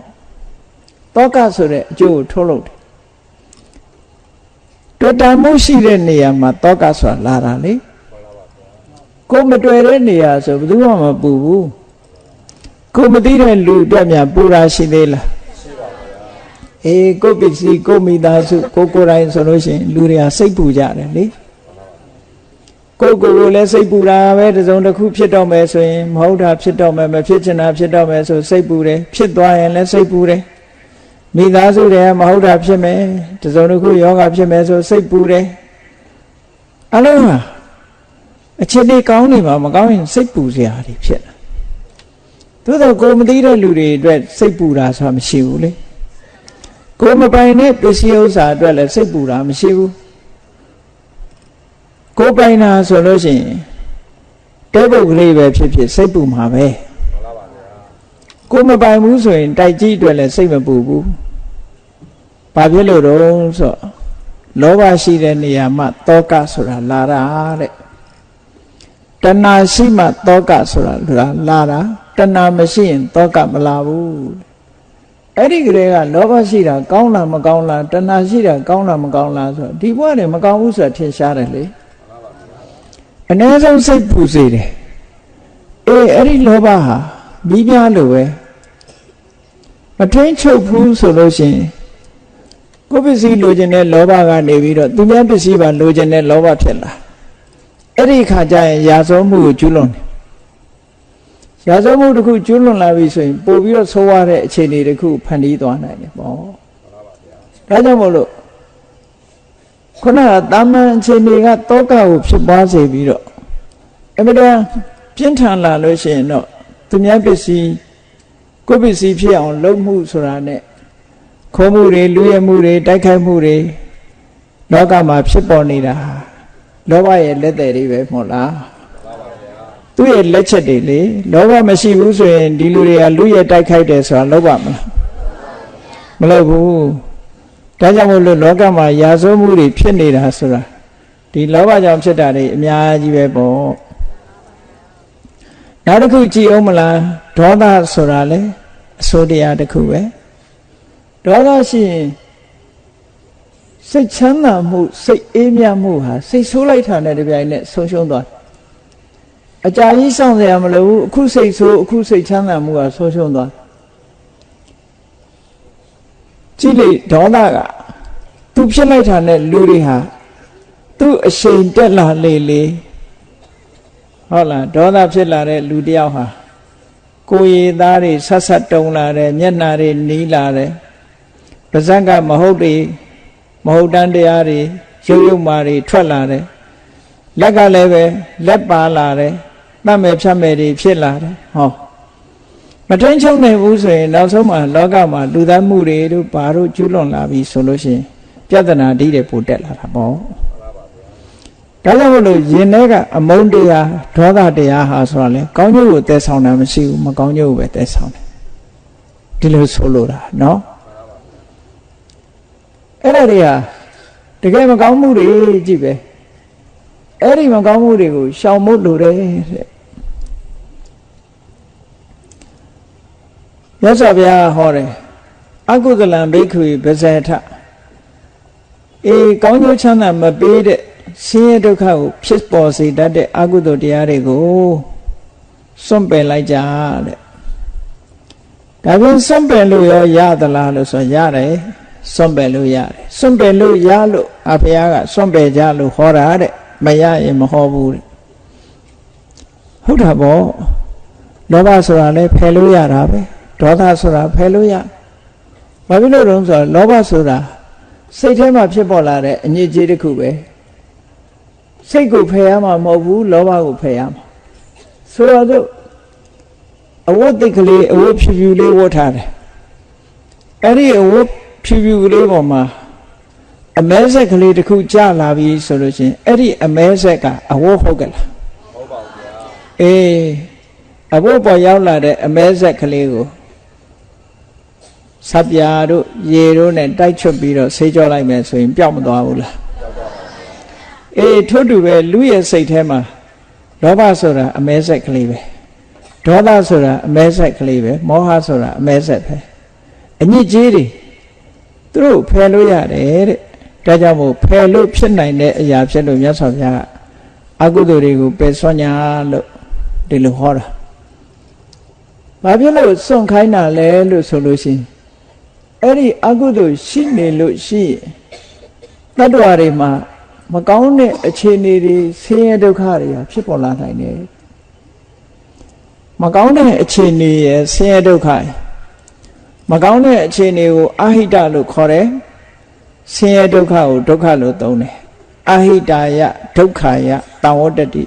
တောကဆိုတဲ့အကျိုးကိုထုတ်လုပ်တယ်တွေ့တာမှုရှိတဲ့နေရာမှာတောကဆိုတာလာတာလေကိုမတွေ့တဲ့နေရာဆိုဘယ်သူမှမပူဘူးကိုမသိတဲ့လူအတွက်များပူတာရှိသေးလားရှိပါဗျာကိုပစ္စည်းကိုမိသားစုကိုယ်တိုင်ဆိုလို့ရှိရင်လူတွေကစိတ်ပူကြတယ်လေကိုလည်းစိတ်ပူတာပဲတစုံတစ်ခုဖြစ်တော့မယ်ဆိုရင်မဟုတ်တာဖြစ်တော့မယ်မဖြစ်ချင်တာဖြစ်တော့မယ်ဆိုစိတ်ပူတယ်ဖြစ်သွားရင်လည်းစိတ်ပူတယ်မိသားစုတွေကမဟုတ်တာဖြစ်မယ်တစုံတစ်ခုယောဂဖြစ်မယ်ဆိုစိတ်ပူတယ်အလုံးဟာအခြေအနေကောင်းနေမှာမကောင်းရင်စိတ်ပူစရာတွေဖြစ်တာသို့တော့ကိုမသိတဲ့လူတွေအတွက်စိတ်ပူတာဆိုတာမရှိဘူးလေကိုမပိုင်တဲ့ပစ္စည်းဥစ္စာအတွက်လည်းစိတ်ပူတာမရှိဘူးကိုပိုင်တာဆိုလို့ရှိရင်တဲပုတ်ကလေးပဲဖြစ်ဖြစ်စိတ်ပူမှာပဲကိုမပိုင်ဘူးဆိုရင်တိုက်ကြီးအတွက်လည်းစိတ်မပူဘူးဘာဖြစ်လို့တော့ဆိုလောဘရှိတဲ့နေရာမှာတောကဆိုတာလာတာတဲ့တဏှာရှိမှတောကဆိုတာလာတာတဏှာမရှိရင်တောကမလာဘူးအဲ့ဒီကလေးကလောဘရှိတာကောင်းလားမကောင်းလားတဏှာရှိတာကောင်းလားမကောင်းလားဆိုဒီဘဝနဲ့မကောင်းဘူးဆိုတာထင်ရှားတယ်လေအနည်းဆုံးစိတ်ပူစေတယ်အဲ့ဒီလောဘဟာမိပြလို့ပဲမထိန်ချုပ်ဘူးဆိုလို့ရှိရင်ကိုယ်ပစ္စည်းလိုချင်တဲ့လောဘကနေပြီးတော့သူများပစ္စည်းပါလိုချင်တဲ့လောဘဖြစ်လာအဲ့ဒီခါကျရင်ရာဇဝမှုကိုကျူးလွန်တယ်ရာဇဝမှုတစ်ခုကျူးလွန်လာပြီဆိုရင်ပို့ပြီးတော့ဆိုးရတဲ့အခြေအနေတစ်ခုဖန်တီးသွားနိုင်တယ်ပေါ့ဒါကြောင့်မို့လို့ခုနကတာမန်အခြေအနေကတောကကိုဖြစ်ပွားစေပြီးတော့အမှန်တရားပြင်းထန်လာလို့ရှိရင်တော့သူများပစ္စည်းကိုယ်ပစ္စည်းဖြစ်အောင်လုပ်မှုဆိုတာနဲ့ခိုးမှုတွေလူရဲမှုတွေတိုက်ခိုက်မှုတွေလောကမှာဖြစ်ပေါ်နေတာလောဘရဲ့လက်သည်တွေပဲမဟုတ်လားသူ့ရဲ့လက်ချက်တွေလေလောဘမရှိဘူးဆိုရင်ဒီလူတွေကလူရဲတိုက်ခိုက်တယ်ဆိုတာလုပ်ပါမလားမလုပ်ဘူးဒါကြောင့်မို့လို့လောကမှာရာဇဝမှုတွေဖြစ်နေတာဆိုတာဒီလောဘကြောင့်ဖြစ်တာတွေအများကြီးပဲပေါ့ နောက်တစ်ခုကြည့်အောင်မလားဒေါသဆိုတာလေအစိုးတရားတစ်ခုပဲဒေါသရှိရင်စိတ်ချမ်းသာမှုစိတ်အေးမြမှုဟာစိတ်ဆိုးလိုက်တာနဲ့တပြိုင်နက်ဆုံးရှုံးသွားအကြာကြီးစောင့်စရာမလိုဘူးအခုစိတ်ဆိုးအခုစိတ်ချမ်းသာမှုဟာဆုံးရှုံးသွားကြည့်လေဒေါသကသူဖြစ်လိုက်တာနဲ့လူတွေဟာသူ့အရှိန်တက်လာလေလေဟုတ်လားဒေါသဖြစ်လာတဲ့လူတယောက်ဟာကိုယ်ရည်သားတွေဆက်ဆက်တုံလာတယ်မျက်နှာတွေနီးလာတယ်ပါးစပ်ကမဟုတ်တန်းတရားတွေရုပ်ရုပ်မာတွေထွက်လာတယ်လက်ကလည်းပဲလက်ပါလာတယ်တတ်မဲ့ဖြတ်မဲ့တွေဖြစ်လာတယ်ဟောမထိန်ချုပ်နိုင်ဘူးဆိုရင်နောက်ဆုံးမှာလောကမှာလူသားမှုတွေတို့ဘာတို့ကျူးလွန်လာပြီဆိုလို့ရှိရင်ပြဿနာတိတွေပိုတက်လာတာပေါ့ဒါကြောင့်မလို့ယင်ထဲကအမုန်းတရားဒေါသတရားဟာဆိုတာလေကောင်းကျိုးကိုတည်ဆောင်တာမရှိဘူးမကောင်းကျိုးကိုပဲတည်ဆောင်တယ်ဒီလိုဆိုလိုတာနော်အဲ့ဒါတွေဟာတကယ်မကောင်းမှုတွေကြည့်ပဲအဲ့ဒီမကောင်းမှုတွေကိုရှောင်ဖို့လိုတယ်တဲ့မြတ်စွာဘုရားဟောတယ်အကုသလံဘိက္ခုပဇေထကောင်းကျိုးချမ်းသာမပေးတဲ့ဆင်းရဲဒုက္ခကိုဖြစ်ပေါ်စေတတ်တဲ့အကုသိုလ်တရားတွေကိုစွန့်ပယ်လိုက်ကြတဲ့ဒါပြန်စွန့်ပယ်လို့ရသလားလို့ဆိုရတယ်စွန့်ပယ်လို့ရတယ်စွန့်ပယ်လို့ရလို့ဘုရားကစွန့်ပယ်ကြလို့ဟောတာတဲ့မရရင်မဟောဘူးတဲ့ဟုတ်တာပေါ့လောဘဆိုတာလည်းဖယ်လို့ရတာပဲဒေါသဆိုတာဖယ်လို့ရဘာဖြစ်လို့လဲဆိုတော့လောဘဆိုတာစိတ်ထဲမှာဖြစ်ပေါ်လာတဲ့အညစ်အကြေးတစ်ခုပဲစိတ်ကိုဖယ်ရမှာမဟုတ်ဘူးလောဘကိုဖယ်ရမှာဆိုတော့သူအဝတ်တိတ်ကလေးအဝတ်ဖြူဖြူလေးဝတ်ထားတယ်အဲ့ဒီအဝတ်ဖြူဖြူလေးပေါ်မှာအမဲဆက်ကလေးတစ်ခုကျလာပြီဆိုလို့ရှိရင်အဲ့ဒီအမဲဆက်ကအဝတ်ဟုတ်ကလားဟုတ်ပါဘူးဗျာအဝတ်ပေါ်ရောက်လာတဲ့အမဲဆက်ကလေးကိုဆပ်ပြာတို့ရေတို့နဲ့တိုက်ချွတ်ပြီးတော့ဆေးကြောလိုက်မယ်ဆိုရင်ပျောက်မသွားဘူးလားထို့တူပဲလူရဲ့စိတ်ထဲမှာလောဘဆိုတာအမဲဆက်ကလေးပဲဒေါသဆိုတာအမဲဆက်ကလေးပဲမောဟဆိုတာအမဲဆက်ပဲအညစ်အကြေးတွေသူတို့ဖယ်လို့ရတယ်တဲ့ဒါကြောင့်မို့ဖယ်လို့ဖြစ်နိုင်တဲ့အရာဖြစ်လို့မြတ်စွာဘုရားကအကုသိုလ်တွေကိုပယ်စွန့်ညာလို့ဒီလိုဟောတာဘာဖြစ်လို့စွန့်ခိုင်းတာလဲလို့ဆိုလို့ရှိရင်အဲ့ဒီအကုသိုလ်ရှိနေလို့ရှိရင်တတ္တဝါတွေမှာမကောင်းတဲ့အခြေအနေတွေဆင်းရဲဒုက္ခတွေဖြစ်ပေါ်လာနိုင်တယ်မကောင်းတဲ့အခြေအနေရဲ့ဆင်းရဲဒုက္ခမကောင်းတဲ့အခြေအနေကိုအဟိတလို့ခေါ်တယ်ဆင်းရဲဒုက္ခကိုဒုက္ခလို့သုံးတယ်အဟိတာယဒုက္ခယတံဝတ္တတိ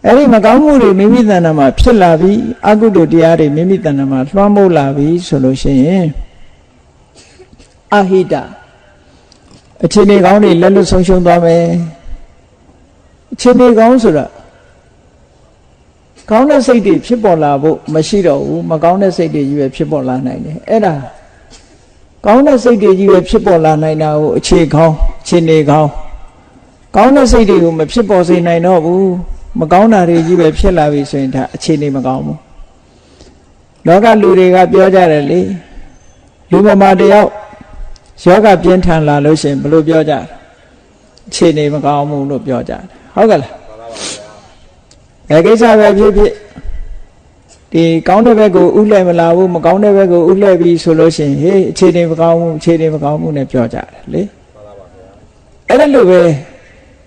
အဲ့ဒီမကောင်းမှုတွေမိမိတဏ္ဍာမှာဖြစ်လာပြီးအကုသိုလ်တရားတွေမိမိတဏ္ဍာမှာလွှမ်းမိုးလာပြီးဆိုလို့ရှိရင်အဟိတအခြေအနေကောင်းတွေလက်လွတ်ဆုံးရှုံးသွားမယ်အခြေအနေကောင်းဆိုတာကောင်းတဲ့စိတ်တွေဖြစ်ပေါ်လာဖို့မရှိတော့ဘူးမကောင်းတဲ့စိတ်တွေကြီးပဲဖြစ်ပေါ်လာနိုင်တယ်အဲ့ဒါကောင်းတဲ့စိတ်တွေကြီးပဲဖြစ်ပေါ်လာနိုင်တာကိုအခြေကောင်းအခြေအနေကောင်းကောင်းတဲ့စိတ်တွေကိုမဖြစ်ပေါ်စေနိုင်တော့ဘူးမကောင်းတာတွေကြီးပဲဖြစ်လာပြီဆိုရင်ဒါအခြေအနေမကောင်းဘူးလောကလူတွေကပြောကြတယ်လေလူမမာတယောက်ယောဂပြင်းထန်လာလို့ရှိရင်ဘယ်လိုပြောကြလဲအခြေအနေမကောင်းဘူးလို့ပြောကြတယ်ဟုတ်ကဲ့လားဘယ်ကိစ္စပဲဖြစ်ဖြစ်ဒီကောင်းတဲ့ဘက်ကိုဥလှည့်မလာဘူးမကောင်းတဲ့ဘက်ကိုဥလှည့်ပြီးဆိုလို့ရှိရင်ဟေးအခြေအနေမကောင်းဘူးအခြေအနေမကောင်းဘူးနဲ့ပြောကြတယ်လေအဲ့ဒါလိုပဲ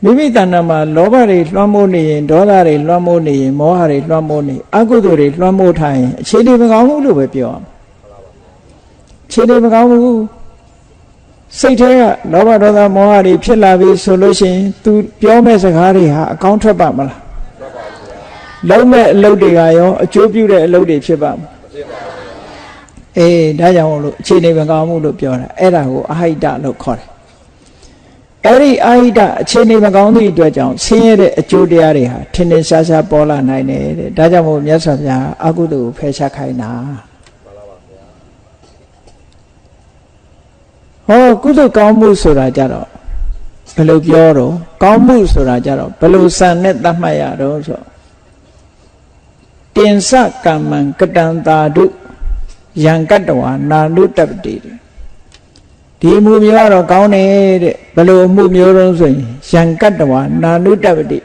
မိမိတဏ္ဍာမှာလောဘတွေလွှမ်းမိုးနေရင်ဒေါသတွေလွှမ်းမိုးနေရင်မောဟတွေလွှမ်းမိုးနေအကုသိုလ်တွေလွှမ်းမိုးထားရင်အခြေအနေမကောင်းဘူးလို့ပဲပြောရမှာအခြေအနေမကောင်းဘူးစိတ်ထဲကလောဘဒေါသမောဟတွေဖြစ်လာပြီဆိုလို့ရှိရင် तू ပြောမဲ့စကားတွေဟာအကောင်းထွက်ပါမလားလုံးမဲ့အလုပ်တွေကရောအကျိုးပြုတဲ့အလုပ်တွေဖြစ်ပါမလားဒါကြောင့်လို့အခြေအနေမကောင်းဘူးလို့ပြောတာအဲ့ဒါကိုအဟိတလို့ခေါ်တယ်အဲ့ဒီအဟိတအခြေအနေမကောင်းသည့်အတွက်ကြောင့်ဆင်းရဲတဲ့အကျိုးတရားတွေဟာထင်ထင်ရှားရှားပေါ်လာနိုင်တယ်တဲ့ဒါကြောင့်မို့မြတ်စွာဘုရားအကုသိုလ်ကိုဖယ်ရှားခိုင်းတာဟောကုသိုလ်ကောင်းမှုဆိုတာကြတော့ဘယ်လိုပြောတော့ကောင်းမှုဆိုတာကြတော့ဘယ်လိုစံနဲ့သတ်မှတ်ရတော့ဆို င်္စကမ္မံကတံတာတုယံကတ္တဝါနာနုတပ္ပတိဒီအမှုမျိုးကတော့ကောင်းတယ်တဲ့ဘယ်လိုအမှုမျိုးတုံးဆိုရင်ယံကတ္တဝါနာနုတပ္ပတိ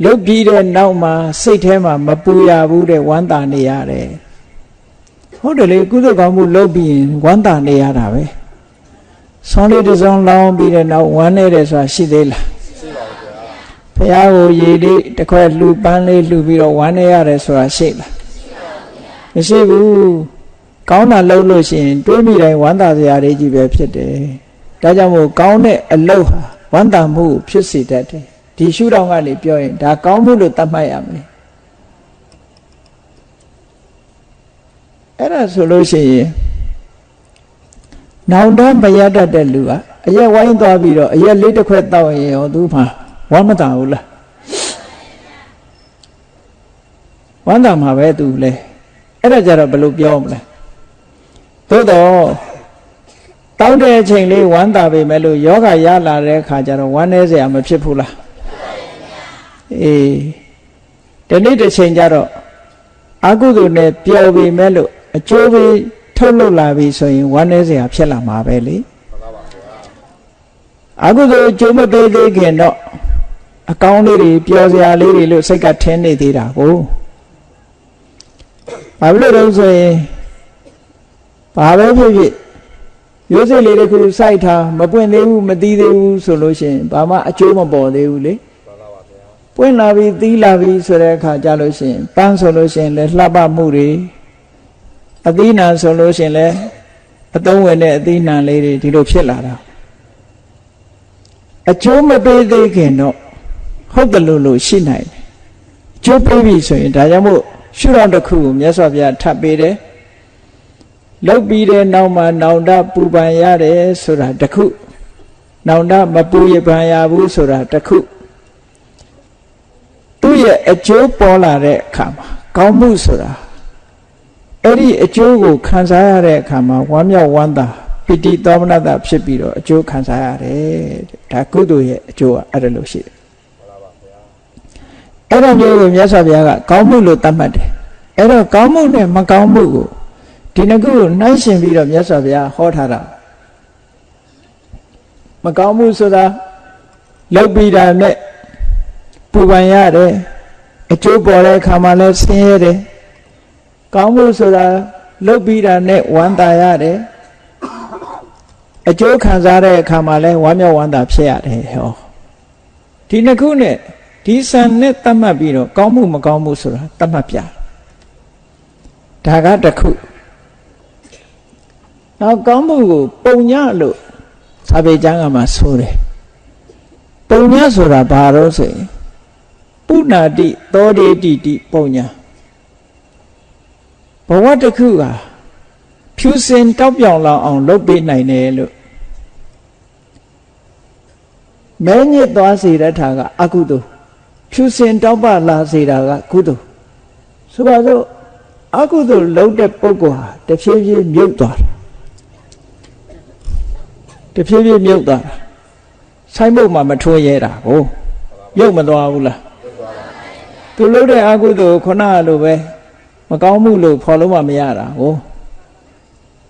လုတ်ပြီးတဲ့နောက်မှာစိတ်ထဲမှာမပူရဘူးတဲ့ဝမ်းသာနေရတယ်ဟုတ်တယ်လေကုသိုလ်ကောင်းမှုလုပ်ပြီးရင်ဝမ်းသာနေရတာပဲဆောင်းလေးတစ်စုံလောင်းပြီးတဲ့နောက်ဝမ်းနေတယ်ဆိုတာရှိသေးလားရှိပါဘူးဗျာဘုရားကိုရေလေးတစ်ခွက်လှူပန်းလေးလှူပြီးတော့ဝမ်းနေရတယ်ဆိုတာရှိလားမရှိဘူးကောင်းတာလုပ်လို့ရှိရင်တွေးမိတိုင်းဝမ်းသာစရာတွေကြီးပဲဖြစ်တယ်ဒါကြောင့်မို့ကောင်းတဲ့အလုပ်ဟာဝမ်းသာမှုဖြစ်စေတတ်တယ်ဒီရှုထောင့်ကနေပြောရင်ဒါကောင်းမှုလို့သတ်မှတ်ရမယ်အဲ့ဒါဆိုလို့ရှိရင်နောင်တမရတတ်တဲ့လူကအရက်ဝိုင်းသွားပြီးတော့အရက်လေးတစ်ခွက်တောက်ရင်ရောသူမှဝမ်းမသာဘူးလားဝမ်းသာမှာပဲသူလေအဲ့ဒါကြတော့ဘယ်လိုပြောမလဲသို့တော့တောက်တဲ့အချိန်လေးဝမ်းသာပေမဲ့လို့ယောဂရလာတဲ့အခါကျတော့ဝမ်းနည်းစရာမဖြစ်ဘူးလားအေးဒီနေ့တစ်ချိန်ကျတော့အကုသိုလ်နဲ့ပျော်ပေမဲ့လို့အကျိုးပေးထုတ်လုပ်လာပြီဆိုရင်ဝမ်းနည်းစရာဖြစ်လာမှာပဲလေအကုသိုလ်အကျိုးမပေးသေးခင်တော့အကောင်းလေးတွေပျော်စရာလေးတွေလို့စိတ်ကထင်းနေသေးတာကိုဘာလို့လဲဆိုရင်ဘာပဲဖြစ်ဖြစ်ရိုးစိတ်လေးတစ်ခုစိုက်ထားမပွင့်သေးဘူးမသီးသေးဘူးဆိုလို့ရှိရင်ဘာမှအကျိုးမပေါ်သေးဘူးလေပွင့်လာပြီသီးလာပြီဆိုတဲ့အခါကြလို့ရှိရင်ပန်းဆိုလို့ရှိရင်လည်းလှပမှုတွေအသီးနှံဆိုလို့ရှိရင်လည်းအသုံးဝင်တဲ့အသီးနှံလေးတွေဒီလိုဖြစ်လာတာအကျိုးမပေးသေးခင်တော့ဟုတ်တယ်လို့ရှိနိုင်တယ်အကျိုးပေးပြီဆိုရင်ဒါကြောင့်မို့ရှုထောင့်တစ်ခုကိုမြတ်စွာဘုရားထပ်ပေးတယ်လောက်ပြီးတဲ့နောက်မှာနောင်တပူပန်ရတယ်ဆိုတာတစ်ခုနောင်တမပူရပန်ရဘူးဆိုတာတစ်ခုသူ့ရဲ့အကျိုးပေါ်လာတဲ့အခါမှာကောင်းမှုဆိုတာအဲ့ဒီအကျိုးကိုခံစားရတဲ့အခါမှာဝမ်းမြောက်ဝမ်းသာပိဋိသောမနတဖြစ်ပြီးတော့အကျိုးခံစားရတယ်ဒါကုသိုလ်ရဲ့အကျိုးကအဲ့ဒါလို့ရှိတယ်အဲ့ဒါမျိုးကိုမြတ်စွာဘုရားကကောင်းမှုလို့သတ်မှတ်တယ်အဲ့တော့ကောင်းမှုနဲ့မကောင်းမှုကိုဒီနှစ်ခုကိုနှိုင်းယှဉ်ပြီးတော့မြတ်စွာဘုရားဟောထားတာမကောင်းမှုဆိုတာလောက်ပြီးတာနဲ့ပူပန်ရတယ်အကျိုးပေါ်တဲ့အခါမှာလည်းဆင်းရဲတယ်ကောင်းမှုဆိုတာလောက်ပြီးတာနဲ့ဝမ်းသာရတယ်အကျိုးခံစားတဲ့အခါမှာလည်းဝမ်းမြောက်ဝမ်းသာဖြစ်ရတယ်ဟောဒီနှစ်ခုနဲ့ဒီစံနဲ့သတ်မှတ်ပြီးတော့ကောင်းမှုမကောင်းမှုဆိုတာသတ်မှတ်ပြဒါကတစ်ခုနောက်ကောင်းမှုကိုပုံညလို့စာပေကျမ်းကမှဆိုတယ်ပုံညဆိုတာဘာလို့ဆိုရင်ပုဏ္ဏတိသောတေတိတိပုံညဘဝတစ်ခုဟာဖြူစင်တောက်ပြောင်လောင်အောင်လုပ်ပေးနိုင်တယ်လို့မဲညစ်သွားစေတဲ့ထာကအကုသိုလ်ဖြူစင်တောက်ပလာစေတာကကုသိုလ်ဆိုပါစို့အကုသိုလ်လုပ်တဲ့ပုဂ္ဂိုလ်ဟာတဖြည်းဖြည်းမြုပ်သွားတာတဖြည်းဖြည်းမြုပ်သွားတာဆိုင်ဘုတ်မှာမထိုးရဲတာကိုမြုပ်မသွားဘူးလားသူလုပ်တဲ့အကုသိုလ်ခုနလိုပဲမကောင်းမှုလို့ဖော်လို့မရတာကို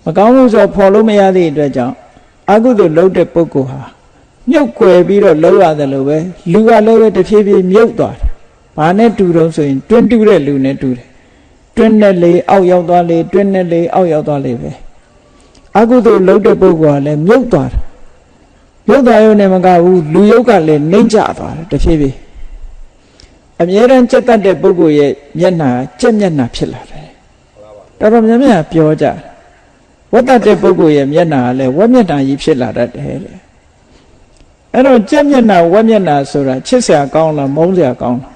မကောင်းမှုဆိုဖော်လို့မရသည့်အတွက်ကြောင့်အကုသိုလ်လုပ်တဲ့ပုဂ္ဂိုလ်ဟာမြုပ်ကွယ်ပြီးတော့လုပ်ရတယ်လို့ပဲလူကလည်းပဲတဖြည်းဖြည်းမြုပ်သွားတယ်ဘာနဲ့တူတော့ဆိုရင်တွင်းတူတဲ့လူနဲ့တူတယ်တွင်းနဲ့လေအောက်ရောက်သွားလေတွင်းနဲ့လေအောက်ရောက်သွားလေပဲအကုသိုလ်လုပ်တဲ့ပုဂ္ဂိုလ်ကလည်းမြုပ်သွားတယ်မြုပ်သွားရုံနဲ့မကဘူးလူယုတ်ကလည်းနှိမ့်ကျသွားတယ်တဖြည်းဖြည်းအမြဲတမ်းကြက်တတ်တဲ့ပုဂ္ဂိုလ်ရဲ့မျက်နှာကြက်မျက်နှာဖြစ်လာတယ်တော်တော်များများပြောကြဝတ်တတ်တဲ့ပုဂ္ဂိုလ်ရဲ့မျက်နှာကလည်းဝက်မျက်နှာကြီးဖြစ်လာတတ်တယ်တဲ့အဲ့တော့ကြက်မျက်နှာဝက်မျက်နှာဆိုတာချစ်စရာကောင်းလားမုန်းစရာကောင်းလား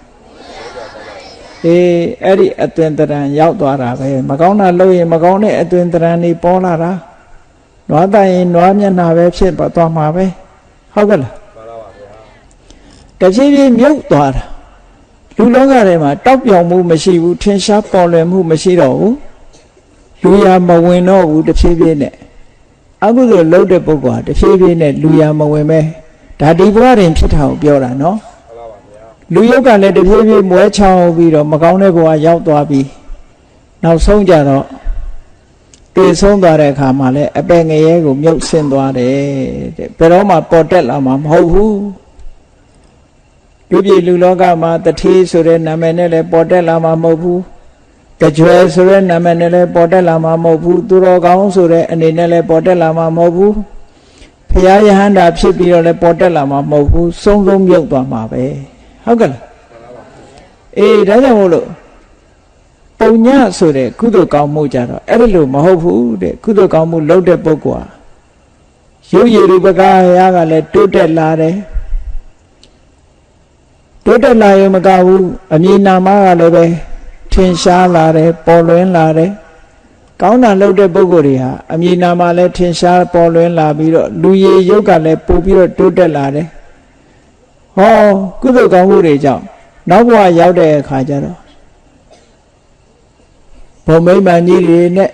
အဲ့ဒီအသွင်တရံရောက်သွားတာပဲမကောင်းတာလုပ်ရင်မကောင်းတဲ့အသွင်တရံတွေပေါ်လာတာနွားတိုင်ရင်နွားမျက်နှာပဲဖြစ်သွားမှာပဲဟုတ်ကဲ့လားမှန်ပါပါဗျာတဖြည်းဖြည်းမြုပ်သွားတာလူလောကထဲမှာတောက်ပြောင်မှုမရှိဘူးထင်ရှားပေါ်လွင်မှုမရှိတော့ဘူးလူရမဝင်တော့ဘူးတဖြည်းဖြည်းနဲ့အကုသိုလ်လုပ်တဲ့ပုဂ္ဂိုလ်ဟာတဖြည်းဖြည်းနဲ့လူရမဝင်ပဲဒါဒီဘဝတွင်ဖြစ်တာကိုပြောတာနော်မှန်ပါပါဗျာ လူယုတ်ကလည်းတဖြည်းဖြည်းမွဲချောင်းပြီးတော့မကောင်းတဲ့ဘဝရောက်သွားပြီးနောက်ဆုံးကြတော့တည်ဆုံးသွားတဲ့အခါမှာလည်းအပယ်ငရဲကိုမြုပ်ဆင်းသွားတယ်တဲ့ဘယ်တော့မှပေါ်တက်လာမှာမဟုတ်ဘူးလူပြည်လူလောကမှာတထေးဆိုတဲ့နာမည်နဲ့လည်းပေါ်တက်လာမှာမဟုတ်ဘူးတကြွယ်ဆိုတဲ့နာမည်နဲ့လည်းပေါ်တက်လာမှာမဟုတ်ဘူးသူတော်ကောင်းဆိုတဲ့အနေနဲ့လည်းပေါ်တက်လာမှာမဟုတ်ဘူးဖရာယဟန္တာဖြစ်ပြီးတော့လည်းပေါ်တက်လာမှာမဟုတ်ဘူးဆုံးဆုံးမြုပ်သွားမှာပဲဟုတ်ကဲ့လားအေးဒါကြောင့်မို့လို့ပုံညဆိုတဲ့ကုသိုလ်ကောင်းမှုကြတော့အဲ့လိုမဟုတ်ဘူးတဲ့ကုသိုလ်ကောင်းမှုလုပ်တဲ့ပုဂ္ဂိုလ်ဟာရုပ်ရည်ရူပကာယကလည်းတိုးတက်လာတယ်တိုးတက်လာရင်မကဘူးအမည်နာမကလည်းပဲထင်ရှားလာတယ်ပေါ်လွင်လာတယ်ကောင်းတာလုပ်တဲ့ပုဂ္ဂိုလ်တွေဟာအမည်နာမလည်းထင်ရှားပေါ်လွင်လာပြီးတော့လူရည်ရုပ်ကလည်းပို့ပြီးတော့တိုးတက်လာတယ်ဟောကုသိုလ်ကောင်းမှုတွေကြောင့်နောက်ဘဝရောက်တဲ့အခါကျတော့ဘုံမိမ္မာကြီးတွေနဲ့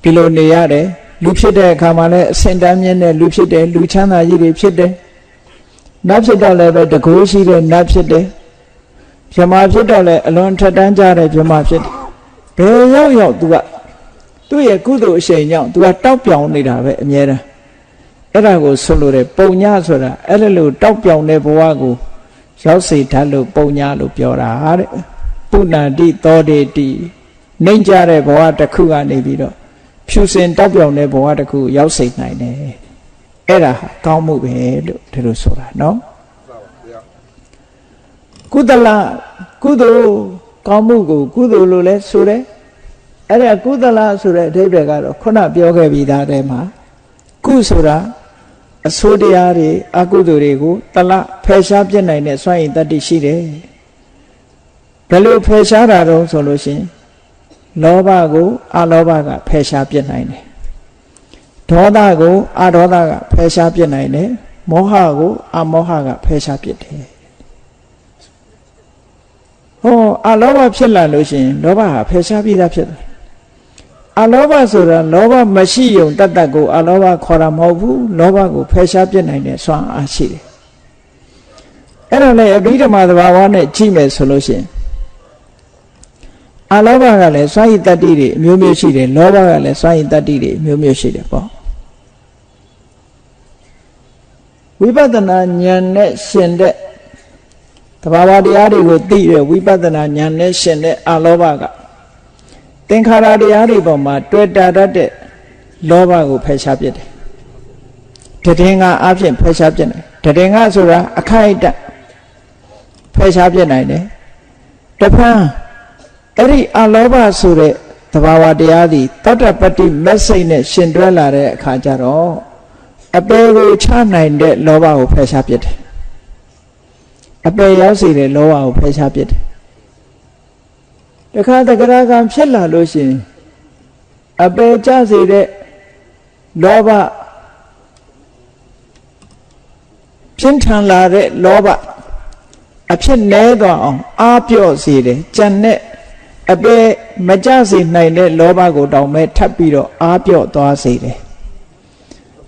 ဒီလိုနေရတယ်လူဖြစ်တဲ့အခါမှာလည်းအစင်တန်းမြင့်တဲ့လူဖြစ်တယ်လူချမ်းသာကြီးတွေဖြစ်တယ်နတ်ဖြစ်တော့လည်းပဲတကိုးရှိတဲ့နတ်ဖြစ်တယ်ဗြဟ္မာဖြစ်တော့လည်းအလွန်ထက်တန်းကြတဲ့ဗြဟ္မာဖြစ်တယ်ဘယ်ရောက်သူကသူ့ရဲ့ကုသိုလ်အရှိန်ကြောင့်သူကတောက်ပြောင်နေတာပဲအမြဲတမ်းအဲ့ဒါကိုဆိုလိုတယ်ပုံညဆိုတာအဲ့လိုတောက်ပြောင်တဲ့ဘဝကိုရောက်စေတတ်လို့ပုံညလို့ပြောတာတဲ့ပုဏ္ဏတိသောတေတိနှိမ့်ကြတဲ့ဘဝတစ်ခုကနေပြီးတော့ဖြူစင်တောက်ပြောင်တဲ့ဘဝတစ်ခုရောက်စေနိုင်တယ်အဲ့ဒါကောင်းမှုပဲလို့ဒီလိုဆိုတာနော်ကုသလကုသိုလ်ကောင်းမှုကိုကုသိုလ်လို့လဲဆိုတယ်အဲ့ဒါကုသလဆိုတဲ့အဓိပ္ပာယ်ကတော့ခုနပြောခဲ့ပြီးသားတဲ့မှာကုဆိုတာအဆိုးတရားတွေအကုသိုလ်တွေကိုတလဖယ်ရှားပြစ်နိုင်တဲ့စွမ်းရည်တတ္တိရှိတယ်ဘယ်လိုဖယ်ရှားတာတော့ဆိုလို့ရှိရင်လောဘကိုအလောဘကဖယ်ရှားပြစ်နိုင်တယ်ဒေါသကိုအဒေါသကဖယ်ရှားပြစ်နိုင်တယ်မောဟကိုအမောဟကဖယ်ရှားပြစ်တယ်ဟောအလောဘဖြစ်လာလို့ရှိရင်လောဘဟာဖယ်ရှားပြီးသားဖြစ်တယ်အလောဘဆိုတာလောဘမရှိုံတတ်တတ်ကိုအလောဘခေါ်တာမဟုတ်ဘူးလောဘကိုဖယ်ရှားပြစ်နိုင်တဲ့စွမ်းအားရှိတယ်အဲ့ဒါလည်းအဘိဓမ္မာသဘာဝနဲ့ကြည့်မယ်ဆိုလို့ရှိရင်အလောဘကလည်းစွမ်းရည်တတ္တိတွေအမျိုးမျိုးရှိတယ်လောဘကလည်းစွမ်းရည်တတ္တိတွေအမျိုးမျိုးရှိတယ်ပေါ့ဝိပဿနာဉာဏ်နဲ့ရှင်တဲ့သဘာဝတရားတွေကိုသိတဲ့ဝိပဿနာဉာဏ်နဲ့ရှင်တဲ့အလောဘကသင်္ခါရတရားတွေပေါ်မှာတွေ့တာတတ်တဲ့လောဘကိုဖယ်ရှားပြစ်တယ်တည်ငါအဖြစ်ဖယ်ရှားပြစ်တယ်တည်ငါဆိုတာအခိုက်အတန့်ဖယ်ရှားပြစ်နိုင်တယ်တဖန်အဲ့ဒီအလောဘဆိုတဲ့သဘာဝတရားသည်သောတပတ္တိမက်စိတ်နဲ့ရှင်တွဲလာတဲ့အခါကျတော့အပေကိုချနိုင်တဲ့လောဘကိုဖယ်ရှားပြစ်တယ်အပေရောက်စေတဲ့လောဘကိုဖယ်ရှားပြစ်တယ်တခါတဂရကံဖြစ်လာလို့ရှိရင်အပေကျစေတဲ့လောဘပြင်းထန်လာတဲ့လောဘအဖြစ်နည်းသွားအောင်အားပြော့စေတယ်ကြံတဲ့အပေမကြစေနိုင်တဲ့လောဘကိုတောင်မဲ့ထပ်ပြီးတော့အားပြော့သွားစေတယ်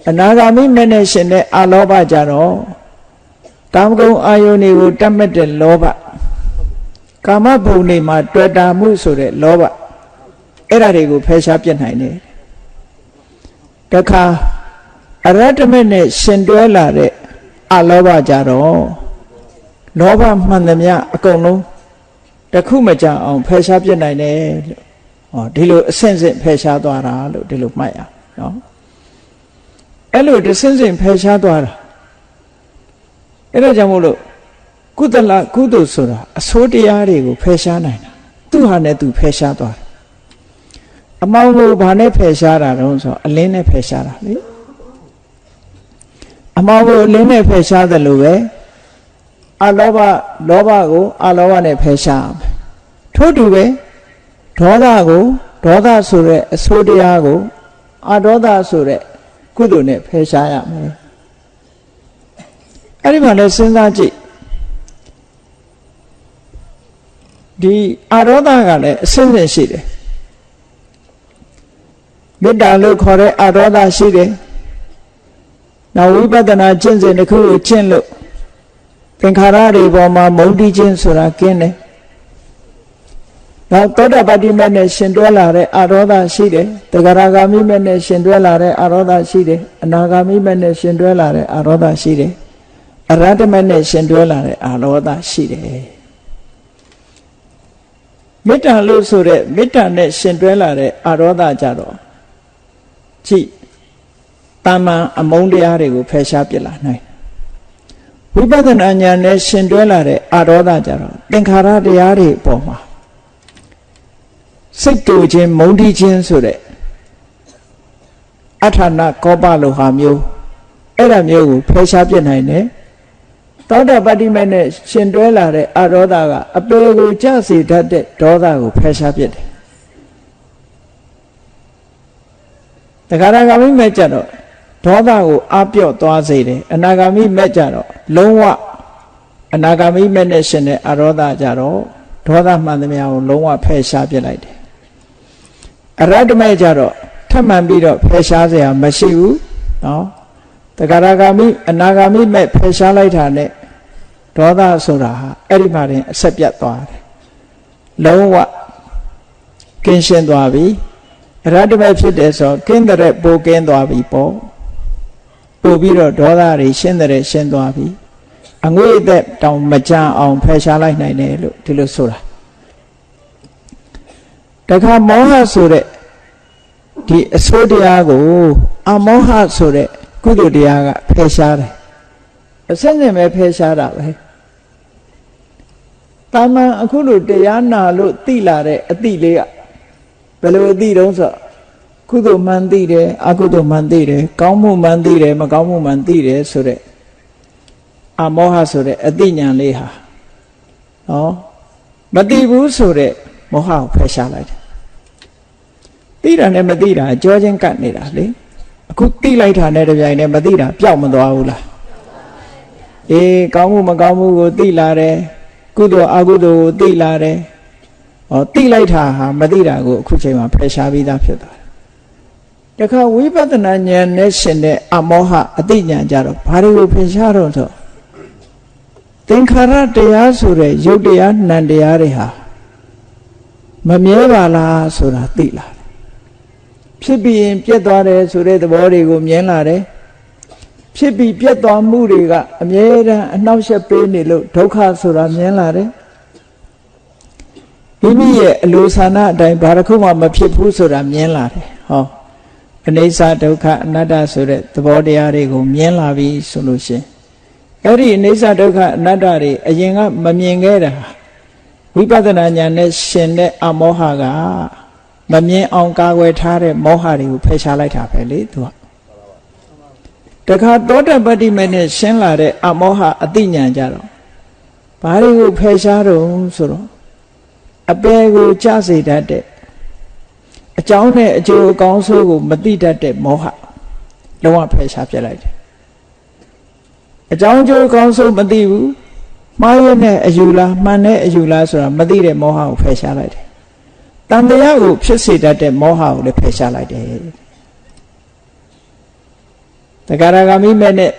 အနာဂါမိမဲ့နဲ့ရှင်တဲ့အလောဘကြတော့ကာမဂုဏ်အာယုန်တွေကိုတတ်မဲ့တဲ့လောဘကာမဘုံတွေမှာတွေ့တာမှုဆိုတဲ့လောဘအဲ့ဒါတွေကိုဖယ်ရှားပြစ်နိုင်တယ်တခါအရတ္တမနဲ့ရှင်တွဲလာတဲ့အလောဘကြတော့လောဘမှန်သမျှအကုန်လုံးတခုမကြအောင်ဖယ်ရှားပြစ်နိုင်တယ်လို့ဟောဒီလိုအဆင့်ဆင့်ဖယ်ရှားသွားတာလို့ဒီလိုမှတ်ရနော်အဲ့လိုတစ်ဆင့်ဆင့်ဖယ်ရှားသွားတာအဲ့ဒါကြောင့်မို့လို့ကုသလကုသိုလ်ဆိုတာအဆိုးတရားတွေကိုဖယ်ရှားနိုင်တာသူ့ဟာနဲ့သူဖယ်ရှားသွားတယ်အမောင်ကိုဘာနဲ့ဖယ်ရှားတာတုံးဆိုအလင်းနဲ့ဖယ်ရှားတာလေအမောင်ကိုအလင်းနဲ့ဖယ်ရှားတယ်လို့ပဲအလောဘလောဘကိုအလောဘနဲ့ဖယ်ရှားထို့တူပဲဒေါသကိုဒေါသဆိုတဲ့အဆိုးတရားကိုအဒေါသဆိုတဲ့ကုသိုလ်နဲ့ဖယ်ရှားရမယ်အဲ့ဒီမှာလည်းစဉ်းစားကြည့်ဒီအဒေါသကလည်းအစဉ်စဉ်ရှိတယ်မေတ္တာလို့ခေါ်တဲ့အဒေါသရှိတယ်နောက်ဝိပဿနာကျင့်စဉ်တစ်ခုကိုကျင့်လို့ သင်္ခါရတွေပေါ်မှာမုန်းတီးခြင်းဆိုတာကင်းတယ်နောက်သောတာပတ္တိမက်နဲ့ရှင်တွဲလာတဲ့အာရောဓရှိတယ်တဂရဂါမိမက်နဲ့ရှင်တွဲလာတဲ့အာရောဓရှိတယ်အနာဂါမိမက်နဲ့ရှင်တွဲလာတဲ့အာရောဓရှိတယ်အရဟတမက်နဲ့ရှင်တွဲလာတဲ့အာရောဓရှိတယ်မေတ္တာလို့ဆိုတဲ့မေတ္တာနဲ့ရှင်တွဲလာတဲ့အာရောဓကြတော့ကြည့်တာမန်အမုန်းတရားတွေကိုဖယ်ရှားပြစ်လာနိုင်ဝိပဿနာဉာဏ်နဲ့ရှင်တွဲလာတဲ့အာရောဓကြတော့သင်္ခါရတရားတွေအပေါ်မှာစိတ်တူခြင်းမုန်းတီးခြင်းဆိုတဲ့အဋ္ဌာဏကောပလိုဟာမျိုးအဲ့ဒါမျိုးကိုဖယ်ရှားပြစ်နိုင်တယ်သောတာပတ္တိမက်နဲ့ရှင်တွဲလာတဲ့အာရောဓကအပေကိုကြစေတတ်တဲ့ဒေါသကိုဖယ်ရှားပြစ်တယ်တခါတခါမိမဲ့ကြတော့ဒေါသကိုအပြော့သွားစေတယ်အနာဂါမိမဲ့ကြတော့လုံးဝအနာဂါမိမဲ့နဲ့ရှင်တဲ့အာရောဓကြတော့ဒေါသမှန်သမျှကိုလုံးဝဖယ်ရှားပြစ်လိုက်တယ်အရဟတမဲ့ကြတော့ထပ်မှန်ပြီးတော့ဖယ်ရှားစရာမရှိဘူးနော်တဂရဂါမိအနာဂါမိမဲ့ဖယ်ရှားလိုက်တာနဲ့ဒေါသဆိုတာဟာအဲ့ဒီမှာတင်အဆက်ပြတ်သွားတယ်လုံးဝကင်းရှင်းသွားပြီအရဟတမဲ့ဖြစ်တယ်ဆိုကင်းတဲ့ပိုကင်းသွားပြီပေါ့ပို့ပြီးတော့ဒေါသတွေရှင်းတဲ့ရှင်းသွားပြီအငွေ့အသက်တောင်မကြအောင်ဖယ်ရှားလိုက်နိုင်တယ်လို့ဒီလိုဆိုတာတခါမောဟဆိုတဲ့ဒီအစိုးတရားကိုအမောဟဆိုတဲ့ကုသိုလ်တရားကဖယ်ရှားတယ်အစင်းစင်ပဲဖယ်ရှားတာပဲတာမန်အခုလိုတရားနာလို့သိလာတဲ့အသိလေးကဘယ်လိုအသိတုံးဆိုကုသိုလ်မှန်သိတယ်အကုသိုလ်မှန်သိတယ်ကောင်းမှုမှန်သိတယ်မကောင်းမှုမှန်သိတယ်ဆိုတဲ့အမောဟဆိုတဲ့အသိဉာဏ်လေးဟာနော်မသိဘူးဆိုတဲ့မောဟကိုဖယ်ရှားလိုက်တယ်သိတာနဲ့မသိတာကြောချင်းကပ်နေတာလေအခုသိလိုက်တာနဲ့တပြိုင်တည်းမသိတာပျောက်မသွားဘူးလားအေးကောင်းမှုမကောင်းမှုကိုသိလာတယ်ကုသိုလ်အကုသိုလ်ကိုသိလာတယ်ဟောသိလိုက်တာဟာမသိတာကိုအခုချိန်မှာဖယ်ရှားပြီးသားဖြစ်သွားတယ်တခါဝိပဿနာဉာဏ်နဲ့ရှင်တဲ့အမောဟအသိဉာဏ်ကြတော့ဘာတွေကိုဖယ်ရှားတော့ဆိုသင်္ခါရတရားဆိုတဲ့ယုတ်တရားနံတရားတွေဟာမမြဲပါလားဆိုတာသိလာတယ်ဖြစ်ပြီးရင်ပြတ်သွားတယ်ဆိုတဲ့သဘောတွေကိုမြင်လာတယ်ဖြစ်ပြီးပြတ်သွားမှုတွေကအမြဲတမ်းအနှောက်အယှက်ပေးနေလို့ဒုက္ခဆိုတာမြင်လာတယ်မိမိရဲ့အလိုဆန္ဒအတိုင်းဘာတစ်ခုမှမဖြစ်ဘူးဆိုတာမြင်လာတယ်ဟောအနိစ္စဒုက္ခအနတ္တဆိုတဲ့သဘောတရားတွေကိုမြင်လာပြီဆိုလို့ရှင်အဲ့ဒီအနိစ္စဒုက္ခအနတ္တတွေအရင်ကမမြင်ခဲ့တာဝိပဿနာဉာဏ်နဲ့ရှင်တဲ့အမောဟကမမြင်အောင်ကာကွယ်ထားတဲ့မောဟတွေကိုဖယ်ရှားလိုက်တာပဲလေသူကတခါသောတာပတ္တိမနဲ့ရှင်းလာတဲ့အမောဟအသိဉာဏ်ကြတော့ဘာတွေကိုဖယ်ရှားတော့ဆိုတော့အပေကိုကြစေတတ်တဲ့အကြောင်းနဲ့အကျိုးအကောင်းဆိုးကိုမသိတတ်တဲ့မောဟလုံးဝဖယ်ရှားပြလိုက်တယ်အကြောင်းအကျိုးအကောင်းဆိုးမသိဘူးမှားရတဲ့အယူလားမှန်တဲ့အယူလားဆိုတာမသိတဲ့မောဟကိုဖယ်ရှားလိုက်တယ်တန်တရားကိုဖြစ်စေတတ်တဲ့မောဟကိုလည်းဖယ်ရှားလိုက်တယ်တဂရဂါမိမဲ့နဲ့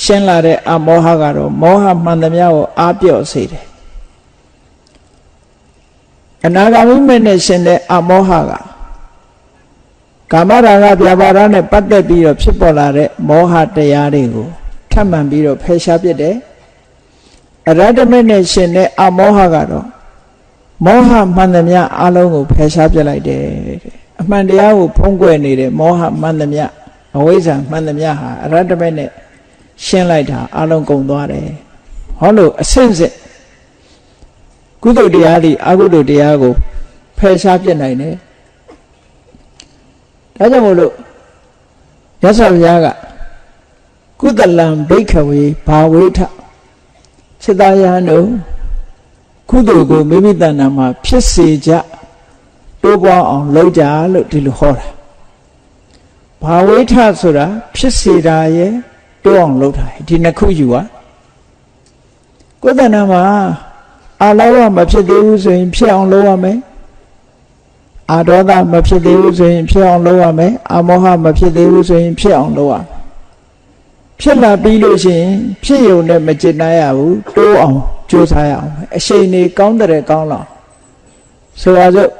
ရှင်းလာတဲ့အမောဟကတော့မောဟမှန်သမျှကိုအားပြော့စေတယ်အနာဂါမိမဲ့နဲ့ရှင်းတဲ့အမောဟကကာမရာဂဗျာပါဒနဲ့ပတ်သက်ပြီးတော့ဖြစ်ပေါ်လာတဲ့မောဟတရားတွေကိုထပ်မံပြီးတော့ဖယ်ရှားပစ်တယ်အရဟတမေနဲ့ရှင်တဲ့အမောဟကတော့မောဟမှန်သမျှအလုံးကိုဖယ်ရှားပစ်လိုက်တယ်အမှန်တရားကိုဖုံးကွယ်နေတဲ့မောဟမှန်သမျှအဝိဇ္ဇာမှန်သမျှဟာအရဟတမေနဲ့ရှင်းလိုက်တာအလုံးကုန်သွားတယ်ဟောလို့အစင့်စစ်ကုသိုလ်တရားတွေအကုသိုလ်တရားကိုဖယ်ရှားပစ်နိုင်တယ်ဒါကြောင့်မို့လို့ရသော်ဘုရားကကုသလံဘိက္ခဝေဘာဝေထစိတ္တယဟန်တို့ကုသိုလ်ကိုမိမိတဏ္ဍာမှာဖြစ်စေကြတိုးပွားအောင်လုပ်ကြလို့ဒီလိုဟောတာဘာဝေထဆိုတာဖြစ်စေတာရဲ့တိုးအောင်လုပ်တာဒီနှစ်ခုယူပါကိုယ်တဏ္ဍာမှာအာလောဘမဖြစ်သေးဘူးဆိုရင်ဖြစ်အောင်လုပ်ရမယ်အာဒေါသမဖြစ်သေးဘူးဆိုရင်ဖြစ်အောင်လုပ်ရမယ်အာမောဟမဖြစ်သေးဘူးဆိုရင်ဖြစ်အောင်လုပ်ရမယ် ဖြစ်လာပြီးလို့ရှိရင်ဖြစ်ရုံနဲ့မကျင်နိုင်ရဘူးတိုးအောင်ကြိုးစားရအောင်အရှိန်နေကောင်းတဲ့ကောင်းလောက်ဆိုပါစို့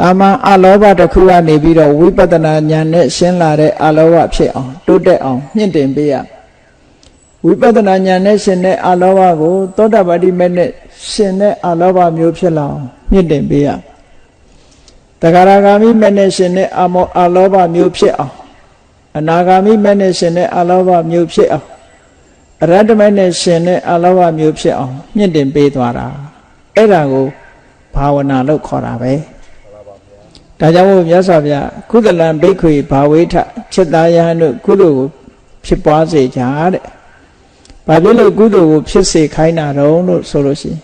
တာမန်အလောဘတစ်ခုကနေပြီးတော့ဝိပဿနာဉာဏ်နဲ့ရှင်းလာတဲ့အလောဘဖြစ်အောင်တိုးတက်အောင်မြင့်တင်ပေးရဝိပဿနာဉာဏ်နဲ့ရှင်းတဲ့အလောဘကိုသောတာပတိမေနဲ့ရှင်းတဲ့အလောဘမျိုးဖြစ်လာအောင်မြင့်တင်ပေးရတဂရဂါမိမေနဲ့ရှင်းတဲ့အလောဘမျိုးဖြစ်အောင်အနာဂါမိမေနဲ့ရှင်တဲ့အလောဘမျိုးဖြစ်အောင်အရဟတမေနဲ့ရှင်တဲ့အလောဘမျိုးဖြစ်အောင်မြင့်တင်ပေးသွားတာအဲ့ဒါကိုဘာဝနာလို့ခေါ်တာပဲဒါကြောင့်မို့မြတ်စွာဘုရားကုသလံဘိက္ခွေဘာဝေထจิตသားယဟန်တို့ကုသိုလ်ကိုဖြစ်ပွားစေကြတဲ့ဘာဖြစ်လို့ကုသိုလ်ကိုဖြစ်စေခိုင်းတာတော့လို့ဆိုလို့ရှိရင်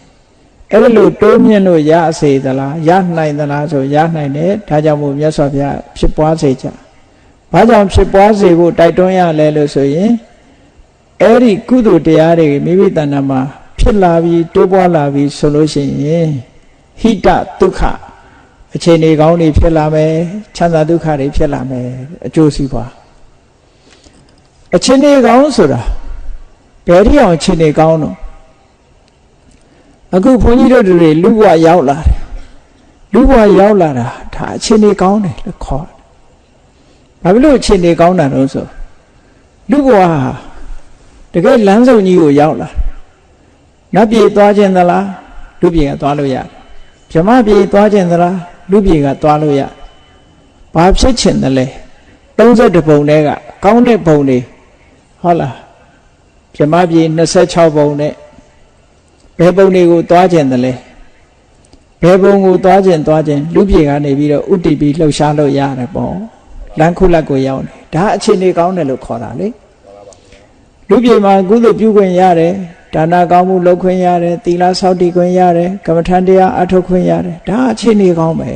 အဲ့လိုတိုးမြင့်လို့ရစေသလားရနိုင်သလားဆိုရနိုင်တယ်ဒါကြောင့်မို့မြတ်စွာဘုရားဖြစ်ပွားစေကြဘာကြောင့်ဖြစ်ပွားစေဖို့တိုက်တွန်းရလဲလို့ဆိုရင်အဲ့ဒီကုသိုလ်တရားတွေမိမိတဏ္ဍာမှာဖြစ်လာပြီးတိုးပွားလာပြီးဆိုလို့ရှိရင်ဟိတဒုက္ခအခြေအနေကောင်းတွေဖြစ်လာမယ်ချမ်းသာဒုက္ခတွေဖြစ်လာမယ်အကျိုးစီးပွားအခြေအနေကောင်းဆိုတာဘယ်ထိအောင်အခြေအနေကောင်းတော့အခုဘုန်းကြီးတို့တွေလူဘဝရောက်လာတယ်လူဘဝရောက်လာတာဒါအခြေအနေကောင်းတယ်လို့ခေါ်ဘာဖြစ်လို့အခြေအနေကောင်းတာလို့ဆိုလူဘဝတကယ်လမ်းဆုံးကြီးကိုရောက်လာနတ်ပြည်သွားခြင်းသလားလူပြည်ကသွားလို့ရတယ်ဗြဟ္မပြည်သွားခြင်းသလားလူပြည်ကသွားလို့ရဘာဖြစ်ချင်တယ်လဲ32ပုံတည်းကကောင်းတဲ့ပုံတွေဟုတ်လားဗြဟ္မပြည်26ပုံနဲ့ဘယ်ပုံတွေကိုသွားခြင်းတယ်လဲဘယ်ပုံကိုသွားခြင်းလူပြည်ကနေပြီးတော့ဥတ္တိပြီးလှုပ်ရှားလို့ရတယ်ပေါ့လမ်းခုလက်ကိုရောက်နေဒါအခြေအနေကောင်းတယ်လို့ခေါ်တာလေလူပြည်မှာကုသိုလ်ပြုခွင့်ရတယ်ဒါနကောင်းမှုလုပ်ခွင့်ရတယ်သီလဆောက်တည်ခွင့်ရတယ်ကမ္မထံတရားအထုတ်ခွင့်ရတယ်ဒါအခြေအနေကောင်းပဲ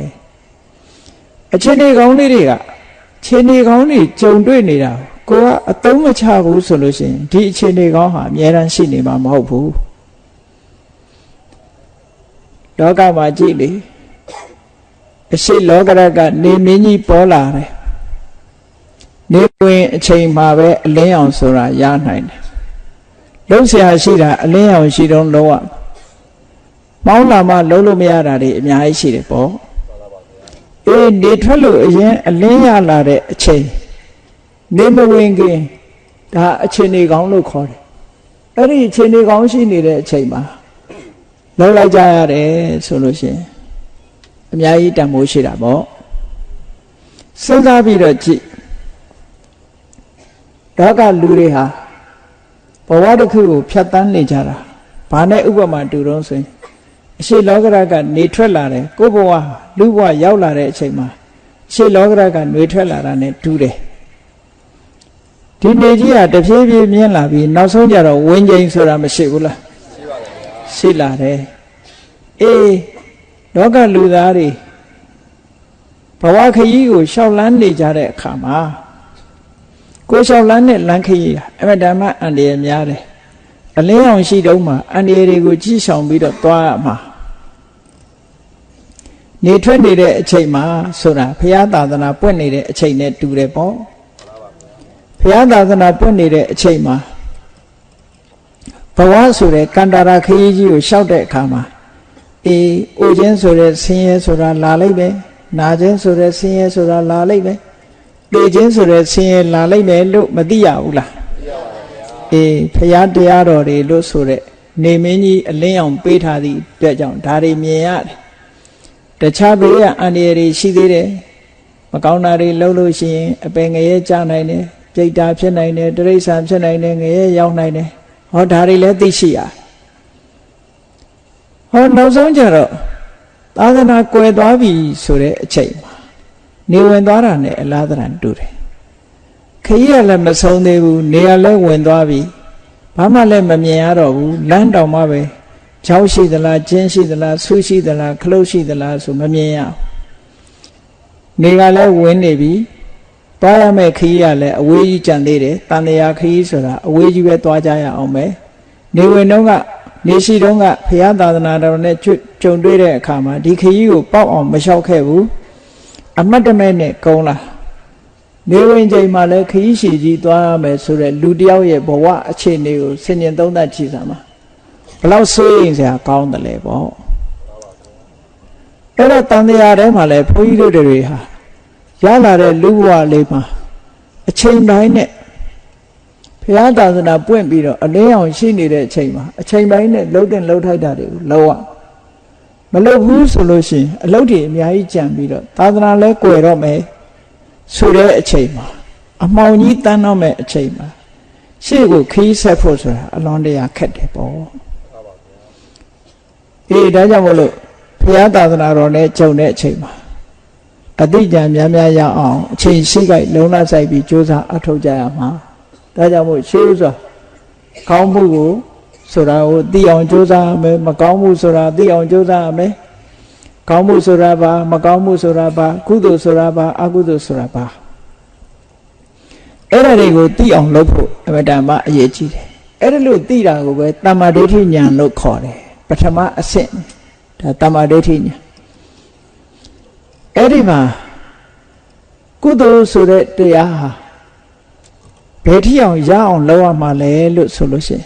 အခြေအနေကောင်းလေးတွေကအခြေအနေကောင်းတွေကြုံတွေ့နေတာကိုကအသုံးမချဘူးဆိုလို့ရှိရင်ဒီအခြေအနေကောင်းဟာအများတန်းရှိနေမှာမဟုတ်ဘူးလောကမှာကြည့်လေအရှိလောကရကနေမင်းကြီးပေါ်လာတယ်နေဝင်အချိန်မှာပဲအလင်းအောင်ဆိုတာရနိုင်တယ်လုံးဆရာရှိတာအလင်းအောင်ရှိတော့လုံးဝမောင်းလာမှလုံးလို့မရတာတွေအများကြီးရှိတယ်ပေါ့အေးနေထွက်လို့အရင်အလင်းရလာတဲ့အချိန်နေမဝင်ခင်ဒါအခြေအနေကောင်းလို့ခေါ်တယ်အဲ့ဒီအခြေအနေကောင်းရှိနေတဲ့အချိန်မှာလုံးလိုက်ကြရတယ်ဆိုလို့ရှိရင်အများကြီးတန်ဖိုးရှိတာပေါ့စဉ်းစားပြီးတော့ကြည့်ဒါကလူတွေဟာဘဝတစ်ခုကိုဖြတ်တန်းနေကြတာဘာနဲ့ဥပမာတူတော့ဆိုရင်အရှိလောကရကနေထွက်လာတယ်ကိုယ်ဘဝလူဘဝရောက်လာတဲ့အချိန်မှာအရှိလောကရကနေထွက်လာတာ ਨੇ တူတယ်ဒီနေကြီးကတဖြည်းဖြည်းမြင်လာပြီးနောက်ဆုံးကြတော့ဝင်းကျိန်ဆိုတာမရှိဘူးလားရှိပါပါဗျာရှိလာတယ်အေးလောကလူသားတွေဘဝခရီးကိုရှောက်လန်းနေကြတဲ့အခါမှာကိုရှောက်လန်းတဲ့လမ်းခရီးအမတန်မှအန္တရာယ်များတယ်အလင်းအောင်ရှိတုံးမှာအန္တရာယ်တွေကိုကြီးဆောင်ပြီးတော့သွားရမှာနေထွက်နေတဲ့အချိန်မှာဆိုတာဘုရားသာသနာပွင့်နေတဲ့အချိန်နဲ့တူတယ်ပေါ့ဘုရားသာသနာပွင့်နေတဲ့အချိန်မှာဘဝဆိုတဲ့ကန္တာရာခရီးကြီးကိုရှောက်တဲ့အခါမှာအေးအိုခြင်းဆိုတဲ့ဆင်းရဲဆိုတာလာလိုက်ပဲနာခြင်းဆိုတဲ့ဆင်းရဲဆိုတာလာလိုက်ပဲသိခြင်းဆိုတဲ့ဆင်းရဲလာလိုက်မယ်လို့မသိရဘူးလားအေးဖရာတရားတော်တွေလို့ဆိုတဲ့နေမင်းကြီးအလင်းအောင်ပေးထားသည့်အတွက်ကြောင့်ဒါတွေမြင်ရတယ်တခြားဘေးကအန္တရာယ်တွေရှိသေးတယ်မကောင်းတာတွေလုပ်လို့ရှိရင်အပင်ငရဲကြနိုင်တယ်ပြိတ္တာဖြစ်နိုင်တယ်တိရစ္ဆာန်ဖြစ်နိုင်တယ်ငရဲရောက်နိုင်တယ်ဟောဒါတွေလည်းသိရှိရဟောနောက်ဆုံးကြတော့သာသနာကွယ်သွားပြီဆိုတဲ့အချိန်မှာနေဝင်သွားတာနဲ့အလားတန်တူတယ်ခရီးကလည်းမဆုံးသေးဘူးနေရာလည်းဝင်သွားပြီဘာမှလည်းမမြင်ရတော့ဘူးလမ်းတောင်မှပဲချောင်းရှိသလားကျင်းရှိသလားဆူရှိသလားခလုတ်ရှိသလားဆိုမမြင်ရနေကလည်းဝင်နေပြီသွားရမယ့်ခရီးကလည်းအဝေးကြီးကြံသေးတယ်တန်တရာခရီးဆိုတာအဝေးကြီးပဲသွားကြရအောင်ပဲနေဝင်တော့ကနေရှိတော့ကဘုရားသာသနာတော်နဲ့ကြုံတွေ့တဲ့အခါမှာဒီခရီးကိုပေါက်အောင်မလျှောက်ခဲ့ဘူးအမတ်တမဲ့နဲ့ကုန်းလာ နေဝင်ချိန်မှာလည်းခရီးရှည်ကြီးသွားရမယ်ဆိုတဲ့လူတယောက်ရဲ့ဘဝအခြေအနေကိုဆင်ញင်သုံးသပ်ကြည့်စမ်းပါဘလောက်ဆိုးရင်စရာကောင်းတယ်လေပေါ့အဲ့တော့တန်တရားထဲမှာလည်းဘုန်းကြီးတို့တွေဟာရလာတဲ့လူဘဝလေးမှာအချိန်တိုင်းနဲ့ဘုရားသာသနာပွင့်ပြီးတော့အလင်းအောင်ရှိနေတဲ့အချိန်မှာအချိန်တိုင်းနဲ့လှုပ်တဲ့လှုပ်ထိုက်တာတွေကိုလောက်ရမလုပ်ဘူးဆိုလို့ရှိရင်အလုပ်တွေအများကြီးကြံပြီးတော့သာသနာလဲကွယ်တော့မယ်ဆိုတဲ့အချိန်မှာအမှောင်ကြီးတန်းတော့မယ်အချိန်မှာရှေ့ကိုခီးဆက်ဖို့ဆိုတာအလွန်တရာခက်တယ်ပေါ့အေးဒါကြောင့်မို့လို့ဘုရားသာသနာတော်နဲ့ကြုံတဲ့အချိန်မှာအတိအကျများများရအောင်အချိန်ရှိခိုက်လုံလဆိုင်ပြီးကြိုးစားအထောက်ကြရမှာဒါကြောင့်မို့ရှေးဥစွာကောင်းမှုကိုဆိုတာကိုသိအောင်ကြိုးစားရမယ်မကောင်းမှုဆိုတာသိအောင်ကြိုးစားရမယ်ကောင်းမှုဆိုတာဘာမကောင်းမှုဆိုတာဘာကုသိုလ်ဆိုတာဘာအကုသိုလ်ဆိုတာဘာအဲ့ဒါတွေကိုသိအောင်လုပ်ဖို့အမှန်တမ်းအရေးကြီးတယ်အဲ့ဒါလို့သိတာကိုပဲတမ္မာဒိဋ္ဌိဉာဏ်လို့ခေါ်တယ်ပထမအဆင့်ဒါတမ္မာဒိဋ္ဌိဉာဏ်အဲ့ဒီမှာကုသိုလ်ဆိုတဲ့တရားဟာဘယ်ထိအောင်ရအောင်လုပ်ရမှာလဲလို့ဆိုလို့ရှိရင်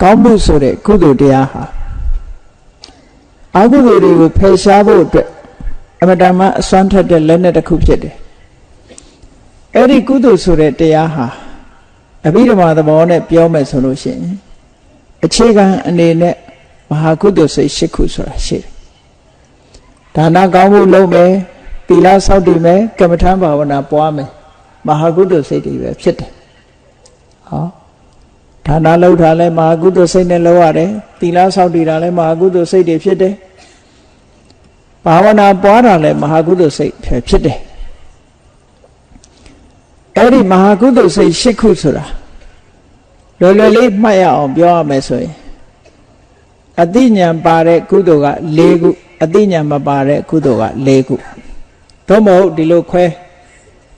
ကောင်းမှုဆိုတဲ့ကုသိုလ်တရားဟာအကုသိုလ်တွေကိုဖယ်ရှားဖို့အတွက်အမတန်မှအစွမ်းထက်တဲ့လက်နက်တစ်ခုဖြစ်တယ်အဲ့ဒီကုသိုလ်ဆိုတဲ့တရားဟာအဘိဓမ္မာသဘောနဲ့ပြောမယ်ဆိုလို့ရှိရင်အခြေခံအနေနဲ့မဟာကုသိုလ်စိတ်၈ခုဆိုတာရှိတယ်ဒါနကောင်းမှုလုပ်မယ်သီလဆောက်တည်မယ်ကမ္မထဘာဝနာပွားမယ်မဟာကုသိုလ်စိတ်တွေပဲဖြစ်တယ်ဟောဒါနလုပ်တာလဲမဟာကုသိုလ်စိတ်နဲ့လုပ်ရတယ်သီလဆောက်တည်တာလဲမဟာကုသိုလ်စိတ်တွေဖြစ်တယ်ဘာဝနာပွားတာလဲမဟာကုသိုလ်စိတ်ဖြစ်တယ်အဲ့ဒီမဟာကုသိုလ်စိတ်၈ခုဆိုတာလွယ်လွယ်လေးမှတ်ရအောင်ပြောရမယ်ဆိုရင်အတိညာပါတဲ့ကုသိုလ်က၄ခုအတိညာမပါတဲ့ကုသိုလ်က၄ခုသို့မဟုတ်ဒီလိုခွဲ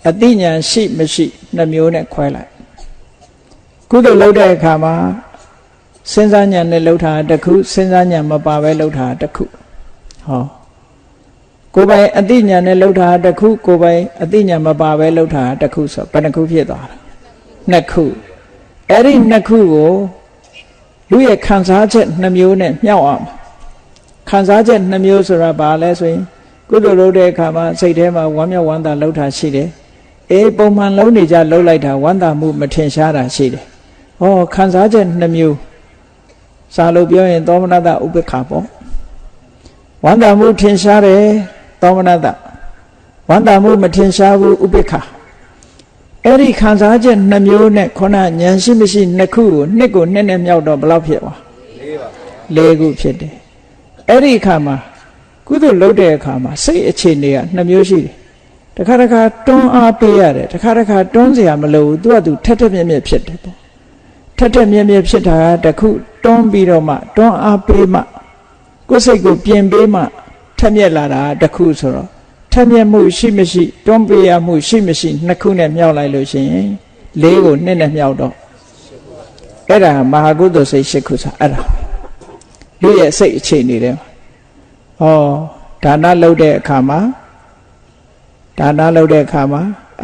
အတိညာရှိမရှိနှမျိုးနဲ့ခွဲလိုက်ကုသိုလ်လုပ်တဲ့အခါမှာစဉ်းစားဉာဏ်နဲ့လုပ်တာတစ်ခုစဉ်းစားဉာဏ်မပါပဲလုပ်တာတစ်ခုဟောကိုယ်ပိုင်အတိညာနဲ့လုပ်တာတစ်ခုကိုယ်ပိုင်အတိညာမပါပဲလုပ်တာတစ်ခုဆိုဘယ်နှခုဖြစ်သွားတာနှစ်ခုအဲ့ဒီနှစ်ခုကိုလူရဲ့ခံစားချက်နှမျိုးနဲ့မြှောက်အောင်ခံစားချက်နှမျိုးဆိုတာဘာလဲဆိုရင်ကုသိုလ်လုပ်တဲ့အခါမှာစိတ်ထဲမှာဝမ်းမြောက်ဝမ်းသာလှုပ်တာရှိတယ်အေးပုံမှန်လုံးနေကြလှုပ်လိုက်တာဝမ်းသာမှုမထင်ရှားတာရှိတယ်ဟောခံစားချက်နှမျိုးစာလို့ပြောရင်သောမနတဥပေက္ခပေါ့ဝမ်းသာမှုထင်ရှားတယ်သောမနတဝမ်းသာမှုမထင်ရှားဘူးဥပေက္ခအဲ့ဒီခံစားချက်နှမျိုးနဲ့ခုနဉာဏ်ရှိမရှိနှစ်ခုကိုနှစ်ကိုနှစ်နဲ့မြောက်တော့ဘယ်လောက်ဖြစ်သွား၄ခုဖြစ်တယ်အဲ့ဒီအခါမှာကုသိုလ်လုပ်တဲ့အခါမှာစိတ်အခြေအနေကနှစ်မျိုးရှိတယ်တစ်ခါတစ်ခါတွန်းအားပေးရတယ်တစ်ခါတစ်ခါတွန်းเสียမလို့သူကသူထက်ထက်မြက်မြက်ဖြစ်တယ်ပေါ့ထက်ထက်မြက်မြက်ဖြစ်တာကတစ်ခုတွန်းပြီးတော့မှတွန်းအားပေးမှကိုယ်စိတ်ကိုပြင်ပေးမှထက်မြက်လာတာတစ်ခုဆိုတော့ထက်မြက်မှုရှိမရှိတွန်းပေးရမှုရှိမရှိနှစ်ခုနဲ့မြောက်လိုက်လို့ရှိရင်၄ကိုနှစ်နဲ့မြောက်တော့အဲ့ဒါမဟာကုသိုလ်စိတ်၈ခုဆိုအဲ့ဒါလူရဲ့စိတ်အခြေအနေတွေဟောဒါနလုပ်တဲ့အခါမှာ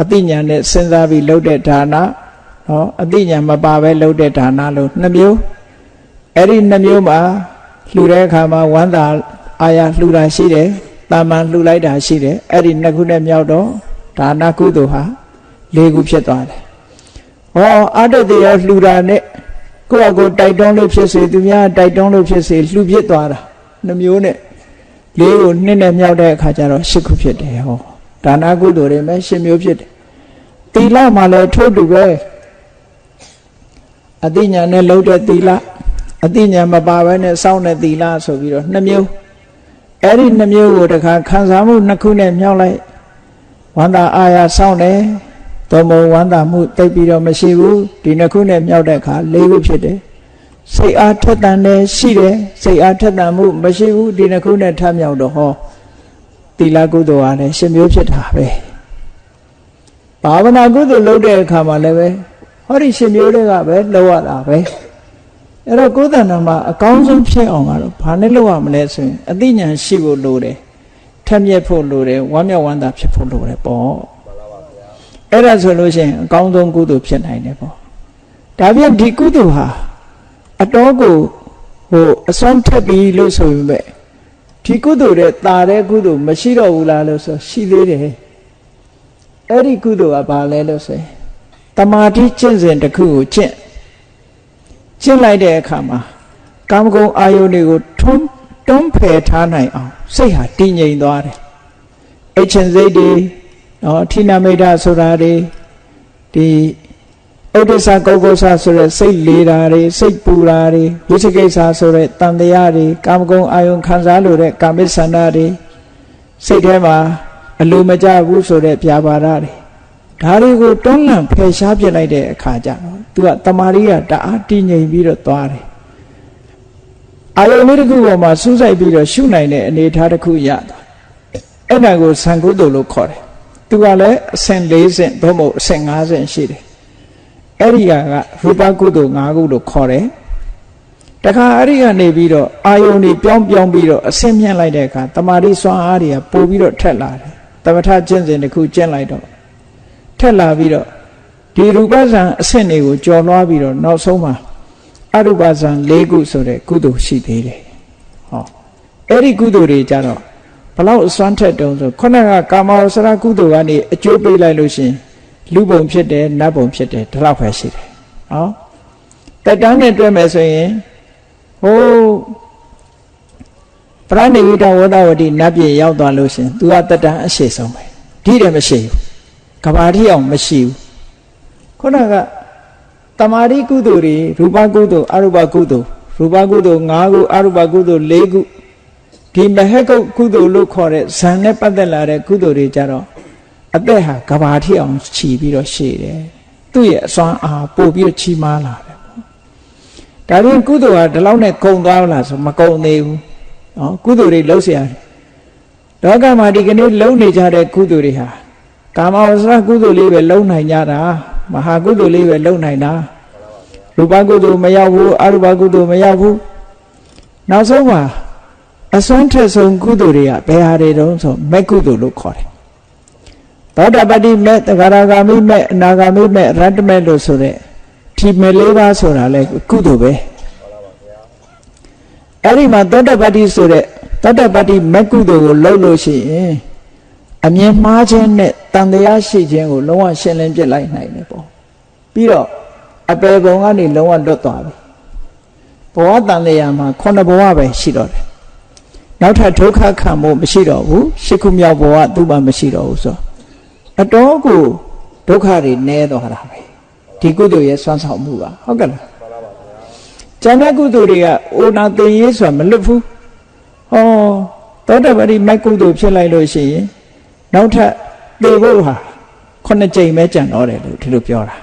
အတိညာနဲ့စဉ်းစားပြီးလုပ်တဲ့ဒါနဟောအတိညာမပါပဲလုပ်တဲ့ဒါနလို့နှစ်မျိုးအဲ့ဒီနှစ်မျိုးမှာလှူတဲ့အခါမှာဝမ်းသာအာရလှူတာရှိတယ်တာမန်လှူလိုက်တာရှိတယ်အဲ့ဒီနှစ်ခုနဲ့မြောက်တော့ဒါနကုသိုလ်ဟာ၄ခုဖြစ်သွားတယ်ဟောအတ္တတရားလှူတာနဲ့ကိုယ့်အကိုတိုက်တွန်းလို့ဖြစ်စေသူများတိုက်တွန်းလို့ဖြစ်စေလှူဖြစ်သွားတာနှစ်မျိုးနဲ့၄ကိုနှစ်နဲ့မြောက်တဲ့အခါကျတော့၈ခုဖြစ်တယ်ဟောဒါနကုသိုလ်တွေမဲ့၈မျိုးဖြစ်တယ်သီလမှာလည်းထို့တူပဲအတိညာနဲ့လုပ်တဲ့သီလအတိညာမပါဘဲနဲ့စောင့်တဲ့သီလဆိုပြီးတော့နှစ်မျိုးအဲ့ဒီနှစ်မျိုးကိုတခါခံစားမှုနှစ်ခုနဲ့မြောက်လိုက်ဝမ်းသာအာရစောင့်တယ်သို့မဟုတ်ဝမ်းသာမှုတိတ်ပြီးတော့မရှိဘူးဒီနှစ်ခုနဲ့မြောက်တဲ့အခါ၄ခုဖြစ်တယ်စိတ်အားထက်သန်တယ်ရှိတယ်စိတ်အားထက်သန်မှုမရှိဘူးဒီနှစ်ခုနဲ့ထပ်မြောက်တော့ဟောသီလကုသိုလ်အားလည်း၈မျိုးဖြစ်တာပဲဘာဝနာကုသိုလ်လုပ်တဲ့အခါမှာလည်းပဲဟောဒီ၈မျိုးတွေကပဲလုပ်ရတာပဲအဲ့တော့ကိုယ်တဏ္ဍာမှာအကောင်းဆုံးဖြစ်အောင်ကတော့ဘာနဲ့လုပ်ရမလဲဆိုရင်အသိဉာဏ်ရှိဖို့လိုတယ်ထက်မြက်ဖို့လိုတယ်ဝမ်းမြောက်ဝမ်းသာဖြစ်ဖို့လိုတယ်ပေါ့ အဲ့ဒါဆိုလို့ရှိရင်အကောင်းဆုံးကုသိုလ်ဖြစ်နိုင်တယ်ပေါ့ဒါပြန်ဒီကုသိုလ်ဟာအတော်ကိုအစွမ်းထက်ပြီးလို့ဆိုရင်ပဲဒီကုသိုလ်တဲ့တာတဲ့ကုသိုလ်မရှိတော့ဘူးလားလို့ဆိုရှိသေးတယ်အဲ့ဒီကုသိုလ်ကဘာလဲလို့ဆိုရင်တမာတိကျင့်စဉ်တစ်ခုကိုကျင့်လိုက်တဲ့အခါမှာကာမဂုဏ်အာယုန်တွေကိုတွန်းဖယ်ထားနိုင်အောင်စိတ်ဟာတည်ငြိမ်သွားတယ်အချင်းစိတ်တွေအထိနာမိတ်တာဆိုတာတွေဒီဥဒ္ဒစ္စကုက္ကုဆဆိုတဲ့စိတ်လေးတာတွေစိတ်ပူတာတွေဝိသိကိစ္စဆိုတဲ့တန်တရားတွေကာမဂုဏ်အာယုန်ခံစားလို့တဲ့ကာမိဆန္ဒတွေစိတ်ထဲမှာအလိုမကျဘူးဆိုတဲ့ပြာပါဒတွေဒါတွေကိုတွန်းလှန်ဖယ်ရှားပြလိုက်တဲ့အခါကျတော့သူကတမာရီကတအားတည်ငြိမ်ပြီးတော့သွားတယ်အာယုန်လေးတစ်ခုပေါ်မှာစူးစိုက်ပြီးတော့ရှုနိုင်တဲ့အနေအထားတစ်ခုရသွားအဲ့ဒါကိုသံကုသိုလ်လို့ခေါ်တယ်သူကလည်းအဆင့်၄ဆင့်သို့မဟုတ်အဆင့်၅ဆင့်ရှိတယ်အဲ့ဒီကရူပကုသိုလ်၅ခုလို့ခေါ်တယ်တခါအဲ့ဒီကနေပြီးတော့အာယုန်တွေပြောင်းပြီးတော့အဆင့်မြင့်လိုက်တဲ့အခါတမာတိစွမ်းအားတွေကပို့ပြီးတော့ထက်လာတယ်သမထကျင့်စဉ်တစ်ခုကျင့်လိုက်တော့ထက်လာပြီးတော့ဒီရူပဇံအဆင့်တွေကိုကျော်လွှားပြီးတော့နောက်ဆုံးမှာအရူပဇံ၄ခုဆိုတဲ့ကုသိုလ်ရှိသေးတယ်ဟောအဲ့ဒီကုသိုလ်တွေကြတော့ဘလောက်အစွမ်းထက်တုံးဆိုခုနကကာမဝဆရာကုသိုလ်ကနေအကျိုးပေးလိုက်လို့ရှင်လူပုံဖြစ်တယ်နတ်ပုံဖြစ်တယ်ဒီလောက်ပဲရှိတယ်ဟောတက်တန်းနဲ့တွဲမယ်ဆိုရင်ပရဏိဝိတဝဒဝတိနတ်ပြည်ရောက်သွားလို့ရှင်သူကတက်တန်းအရှိဆုံးပဲဒီတယ်မရှိဘူးကဘာတိအောင်မရှိဘူးခုနကတမာတိကုသိုလ်တွေရူပကုသိုလ်အရူပကုသိုလ်ရူပကုသိုလ်၅ခုအရူပကုသိုလ်၄ခုဒီမဟကုတ်ကုသိုလ်လို့ခေါ်တဲ့ဇန်နဲ့ပတ်သက်လာတဲ့ကုသိုလ်တွေကြတော့အသက်ဟာကဘာတိအောင်ခြီးပြီးတော့ရှည်တယ်သူ့ရဲ့အစွမ်းအားပို့ပြီးတော့ချီးမားလာတယ်ဒါပြင်ကုသိုလ်ဟာဒီလောက်နဲ့ကုံသွားလားဆိုမကုံသေးဘူးနော်ကုသိုလ်တွေလှုပ်ရှားလောကမှာဒီကနေ့လှုပ်နေကြတဲ့ကုသိုလ်တွေဟာကာမဝဆရာကုသိုလ်လေးပဲလှုပ်နိုင်ကြတာမဟာကုသိုလ်လေးပဲလှုပ်နိုင်တာရူပကုသိုလ်မရောက်ဘူးအရူပကုသိုလ်မရောက်ဘူးနောက်ဆုံးမှာအစွမ်းထက်ဆုံးကုသိုလ်တွေကဘယ်ဟာတွေတုံးဆိုမဲ့ကုသိုလ်လို့ခေါ်တယ်သောတာပတ္တိမဲ့သဂရဂါမိမဲ့အနာဂါမိမဲ့ရတ္တမဲ့လို့ဆိုတဲ့ဒီမဲ့၄ပါးဆိုတာလဲကုသိုလ်ပဲအဲ့ဒီမှာသောတာပတ္တိဆိုတဲ့သောတာပတ္တိမဲ့ကုသိုလ်ကိုလုပ်လို့ရှိရင်အမြင်မှားခြင်းနဲ့တန်တရားရှိခြင်းကိုလုံးဝရှင်းလင်းပြလိုက်နိုင်တယ်ပေါ့ပြီးတော့အပေဘုံကနေလုံးဝလွတ်သွားပြီဘဝတန်တရားမှာ9ဘဝပဲရှိတော့တယ်နောက်ထပ်ဒုက္ခခံမှုမရှိတော့ဘူးရှစ်ခုမြောက်ဘဝသူ့မှာမရှိတော့ဘူးဆိုအတော်ကိုဒုက္ခတွေနည်းသွားတာပဲဒီကုသိုလ်ရဲ့စွမ်းဆောင်မှုကဟုတ်ကဲ့လားကျန်တဲ့ကုသိုလ်တွေကအိုနာသိရေးဆိုတာမလွတ်ဘူးဟောသောတာပတိမိုက်ကုသိုလ်ဖြစ်လိုက်လို့ရှိရင်နောက်ထပ်သေဖို့ဟာ9ကြိမ်ပဲကြံတော့တယ်လို့ဒီလိုပြောတာ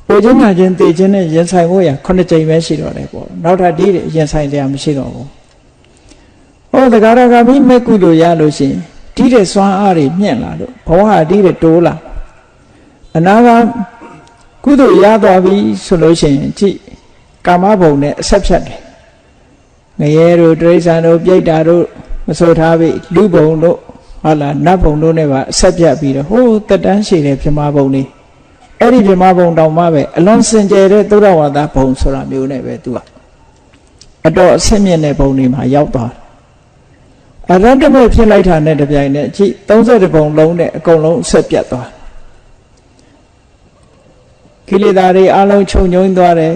ဟိုချင်းမှချင်းသေခြင်းနဲ့ရင်ဆိုင်ဖို့ရ9ကြိမ်ပဲရှိတော့တယ်ပေါ့နောက်ထပ်ဒီရင်ဆိုင်တရားမရှိတော့ဘူးဟောသဂရဂါမိမဲ့ကုသိုလ်ရလို့ရှိရင်ဒီတဲ့စွမ်းအားတွေမြင့်လာလို့ဘဝဟာဒီတဲ့တိုးလာအနာဂတ်ကုသိုလ်ရသွားပြီဆိုလို့ရှိရင်ကြည့်ကာမဘုံနဲ့အဆက်ဖြတ်တယ်ငရဲတို့တိရစ္ဆာန်တို့ပြိတ္တာတို့မဆိုထားပြီလူဘုံတို့ဟုတ်လားနတ်ဘုံတို့နဲ့ပါအဆက်ပြတ်ပြီးတော့ဟိုးတက်တန်းရှိတဲ့ပြမဘုံလေးအဲ့ဒီပြမဘုံတောင်မှပဲအလွန်စင်ကြယ်တဲ့သုဒ္ဓဝါဒဘုံဆိုတာမျိုးနဲ့ပဲသူကအတော်အဆင့်မြင့်တဲ့ဘုံတွေမှာရောက်သွားတယ်အရတ္တမဲ့ဖြစ်လိုက်တာနဲ့တပြိုင်နက်ကြည့်30ဘုံလုံးနဲ့အကုန်လုံးဆက်ပြတ်သွားကိလေသာတွေအလုံးချုပ်ငြိမ်းသွားတယ်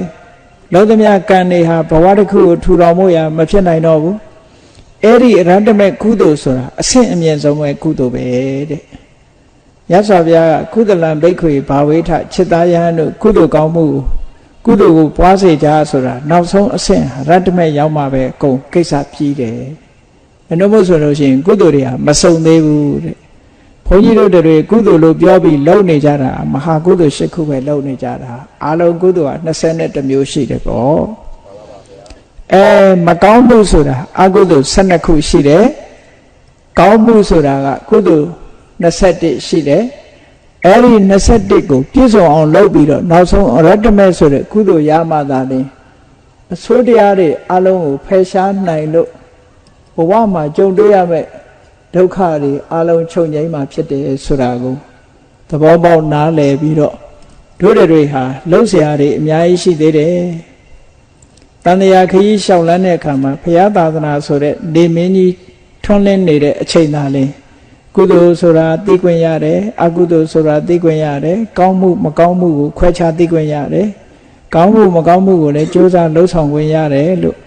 လောကမြတ်ကံတွေဟာဘဝတစ်ခုကိုထူထောင်ဖို့ရမဖြစ်နိုင်တော့ဘူးအဲ့ဒီအရတ္တမဲ့ကုသိုလ်ဆိုတာအဆင့်အမြင့်ဆုံးပဲကုသိုလ်ပဲတဲ့ရသော်ဗျာကုသလံဘိက္ခွေဘာဝေထจิตသားယဟန်တို့ကုသိုလ်ကောင်းမှုကုသိုလ်ကိုပွားစေကြဆိုတာနောက်ဆုံးအဆင့်ရတ္တမဲ့ရောက်မှပဲအကုန်ကိစ္စပြီးတယ်အနုမို့ဆိုလို့ရှိရင်ကုသိုလ်တွေကမစုံသေးဘူးတဲ့ဘုန်းကြီးတို့တွေကုသိုလ်လို့ပြောပြီးလုပ်နေကြတာမဟာကုသိုလ်၈ခုပဲလုပ်နေကြတာအားလုံးကုသိုလ်က21မျိုးရှိတယ်ပေါ့မကောင်းမှုဆိုတာအကုသိုလ်12ခုရှိတယ်ကောင်းမှုဆိုတာကကုသိုလ်21ရှိတယ်အဲ့ဒီ21ကိုပြည့်စုံအောင်လုပ်ပြီးတော့နောက်ဆုံးအရတ္တမေဆိုတဲ့ကုသိုလ်ရမှသာလေအဆိုးတရားတွေအလုံးကိုဖယ်ရှားနိုင်လို့ဘဝမှာကြုံတွေ့ရမယ့်ဒုက္ခတွေအလုံးချုပ်ငြိမ်းမှာဖြစ်တယ်ဆိုတာကိုသ သဘောပေါက်နားလည်ပြီးတော့တို့တွေဟာလှုပ်ရှားတွေအများကြီးရှိသေးတယ်တန်တရားခရီးလျှောက်လန်းတဲ့အခါမှာဘုရားသာသနာဆိုတဲ့နေမင်းကြီးထွန်းလင်းနေတဲ့အချိန်သာလင်းကုသိုလ်ဆိုတာသိခွင့်ရတယ်အကုသိုလ်ဆိုတာသိခွင့်ရတယ်ကောင်းမှုမကောင်းမှုကိုခွဲခြားသိခွင့်ရတယ်ကောင်းမှုမကောင်းမှုကိုလည်းကြိုးစားလှုပ်ဆောင်ခွင့်ရတယ်လို့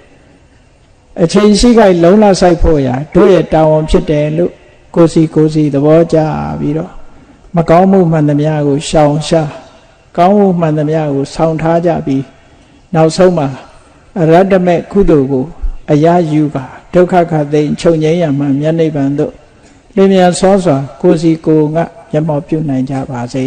အချိန်ရှိခိုက်လုံးလဆိုင်ဖို့ရာတို့ရဲ့တာဝန်ဖြစ်တယ်လို့ကိုစီသဘောကျပြီးတော့မကောင်းမှုမှန်သမျှကိုရှောင်ရှားကောင်းမှုမှန်သမျှကိုဆောင်ထားကြပြီးနောက်ဆုံးမှာအရတ္တမေကုသိုလ်ကိုအရာယူပါဒုက္ခခသိမ့်ချုပ်ငြိမ်းရမှမြတ်နိဗ္ဗာန်သို့လင်းမြန်စွာကိုစီကိုငါမျက်မှောက်ပြုနိုင်ကြပါစေ